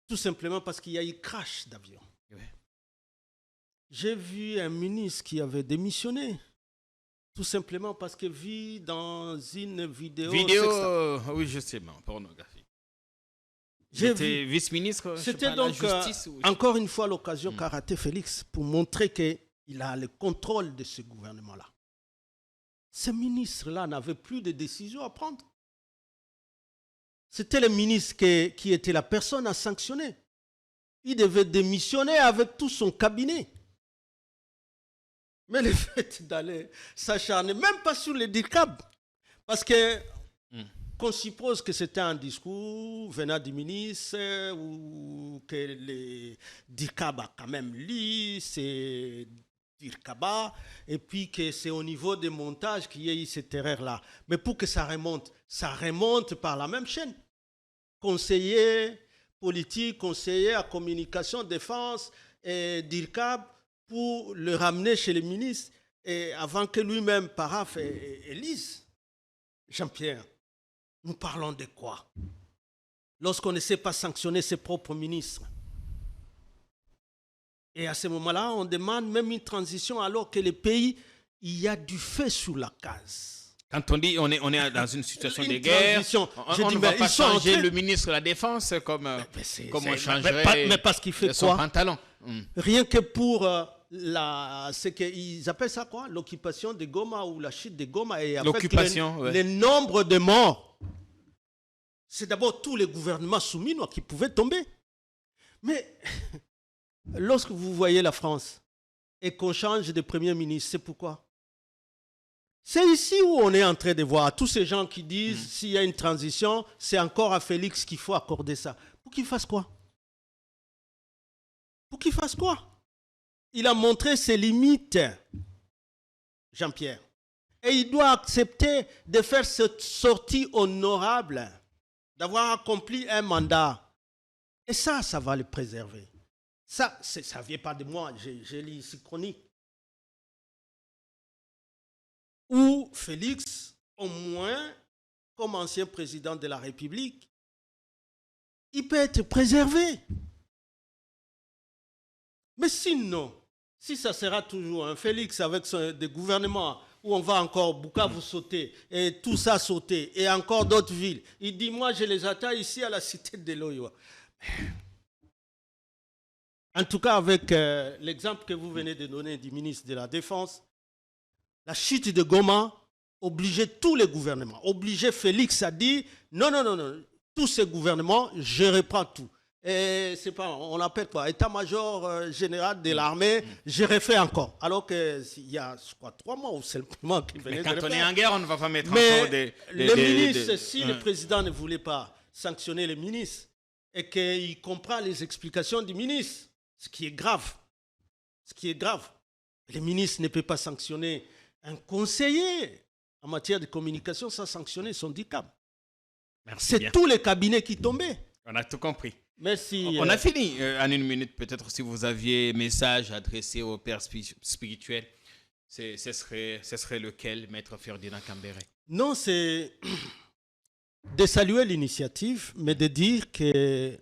S2: Tout simplement parce qu'il y a eu crash d'avion. Oui. J'ai vu un ministre qui avait démissionné. Tout simplement parce que vu dans une vidéo...
S1: oui, justement, pornographie. J'étais vice-ministre.
S2: C'était donc, la justice, encore une fois, l'occasion qu'a raté Félix pour montrer qu'il a le contrôle de ce gouvernement-là. Ces ministres-là n'avaient plus de décisions à prendre. C'était le ministre qui était la personne à sanctionner. Il devait démissionner avec tout son cabinet. Mais le fait d'aller s'acharner, même pas sur les DIRCAB, parce qu'on suppose que c'était un discours venant du ministre ou que les DIRCAB a quand même lu, c'est DIRCABA, et puis que c'est au niveau des montages qu'il y a eu cette erreur-là. Mais pour que ça remonte par la même chaîne. Conseiller politique, conseiller à communication, défense, et DIRCAB, pour le ramener chez le ministre, et avant que lui-même, paraphe et lise. Jean-Pierre, nous parlons de quoi? Lorsqu'on ne sait pas sanctionner ses propres ministres. Et à ce moment-là, on demande même une transition alors que le pays, il y a du feu sur la case.
S1: Quand on dit on est dans une situation de guerre, on ne va pas changer le ministre de la Défense comme on changerait
S2: mais parce qu'il fait
S1: son
S2: quoi?
S1: pantalon.
S2: Rien que pour ce qu'ils appellent ça quoi? L'occupation de Goma ou la chute de Goma et avec le nombre de morts. C'est d'abord tous les gouvernements soumis qui pouvaient tomber. Mais lorsque vous voyez la France et qu'on change de Premier ministre, c'est pourquoi? C'est ici où on est en train de voir tous ces gens qui disent s'il y a une transition, c'est encore à Félix qu'il faut accorder ça. Pour qu'il fasse quoi? Pour qu'il fasse quoi? Il a montré ses limites, Jean-Pierre. Et il doit accepter de faire cette sortie honorable, d'avoir accompli un mandat. Et ça va le préserver. Ça ne vient pas de moi, j'ai lu ici chronique. Où Félix, au moins, comme ancien président de la République, il peut être préservé. Mais sinon, si ça sera toujours un Félix avec des gouvernements où on va encore Bukavu sauter et tout ça sauter et encore d'autres villes, il dit moi je les attends ici à la cité de Loyoa. En tout cas, avec l'exemple que vous venez de donner du ministre de la Défense, la chute de Goma obligeait tous les gouvernements, obligeait Félix à dire non, tous ces gouvernements, je reprends tout. Et c'est pas, on l'appelle quoi, état-major général de l'armée, je refais encore. Alors qu'il y a, je crois, 3 mois ou simplement qu'il venait de refaire.
S1: Mais quand on est en guerre, on ne va pas mettre
S2: encore
S1: des
S2: ministres, si le président ne voulait pas sanctionner les ministres et qu'il comprend les explications du ministre, ce qui est grave, le ministre ne peut pas sanctionner un conseiller en matière de communication sans sanctionner son handicap.
S1: Merci
S2: C'est tous les cabinets qui tombaient.
S1: On a tout compris.
S2: Merci.
S1: On a fini en une minute. Peut-être si vous aviez un message adressé au père spirituel, ce serait lequel, Maître Ferdinand Cambéré?
S2: Non, c'est de saluer l'initiative, mais de dire que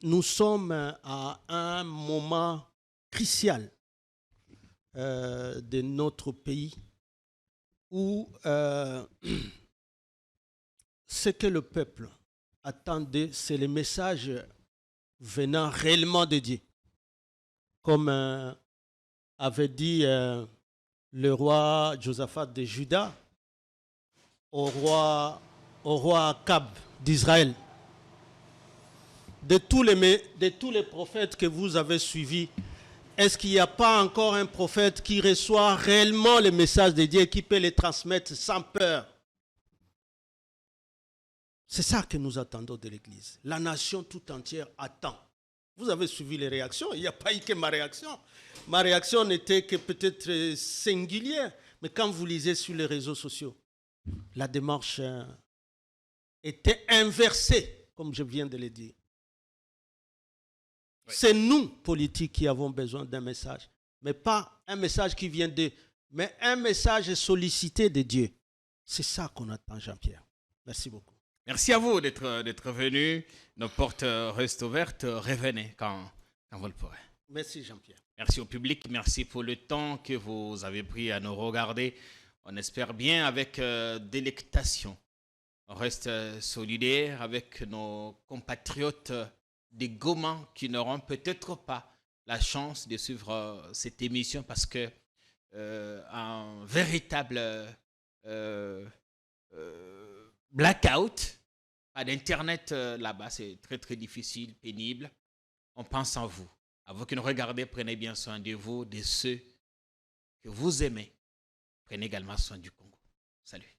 S2: nous sommes à un moment crucial de notre pays où ce que le peuple attendait, c'est le message venant réellement de Dieu. Comme avait dit le roi Josaphat de Juda au roi Akab d'Israël. De tous les prophètes que vous avez suivis, est-ce qu'il n'y a pas encore un prophète qui reçoit réellement le message de Dieu et qui peut les transmettre sans peur? C'est ça que nous attendons de l'Église. La nation tout entière attend. Vous avez suivi les réactions, il n'y a pas eu que ma réaction. Ma réaction n'était que peut-être singulière, mais quand vous lisez sur les réseaux sociaux, la démarche était inversée, comme je viens de le dire. Oui. C'est nous, politiques, qui avons besoin d'un message, mais pas un message qui vient de... mais un message sollicité de Dieu. C'est ça qu'on attend, Jean-Pierre. Merci beaucoup.
S1: Merci à vous d'être venu. Nos portes restent ouvertes. Revenez quand vous le pourrez.
S2: Merci Jean-Pierre.
S1: Merci au public. Merci pour le temps que vous avez pris à nous regarder. On espère bien avec délectation. On reste solidaires avec nos compatriotes des Goma qui n'auront peut-être pas la chance de suivre cette émission parce que un véritable blackout, pas d'internet là-bas, c'est très très difficile, pénible. On pense en vous. À vous qui nous regardez, prenez bien soin de vous, de ceux que vous aimez. Prenez également soin du Congo. Salut.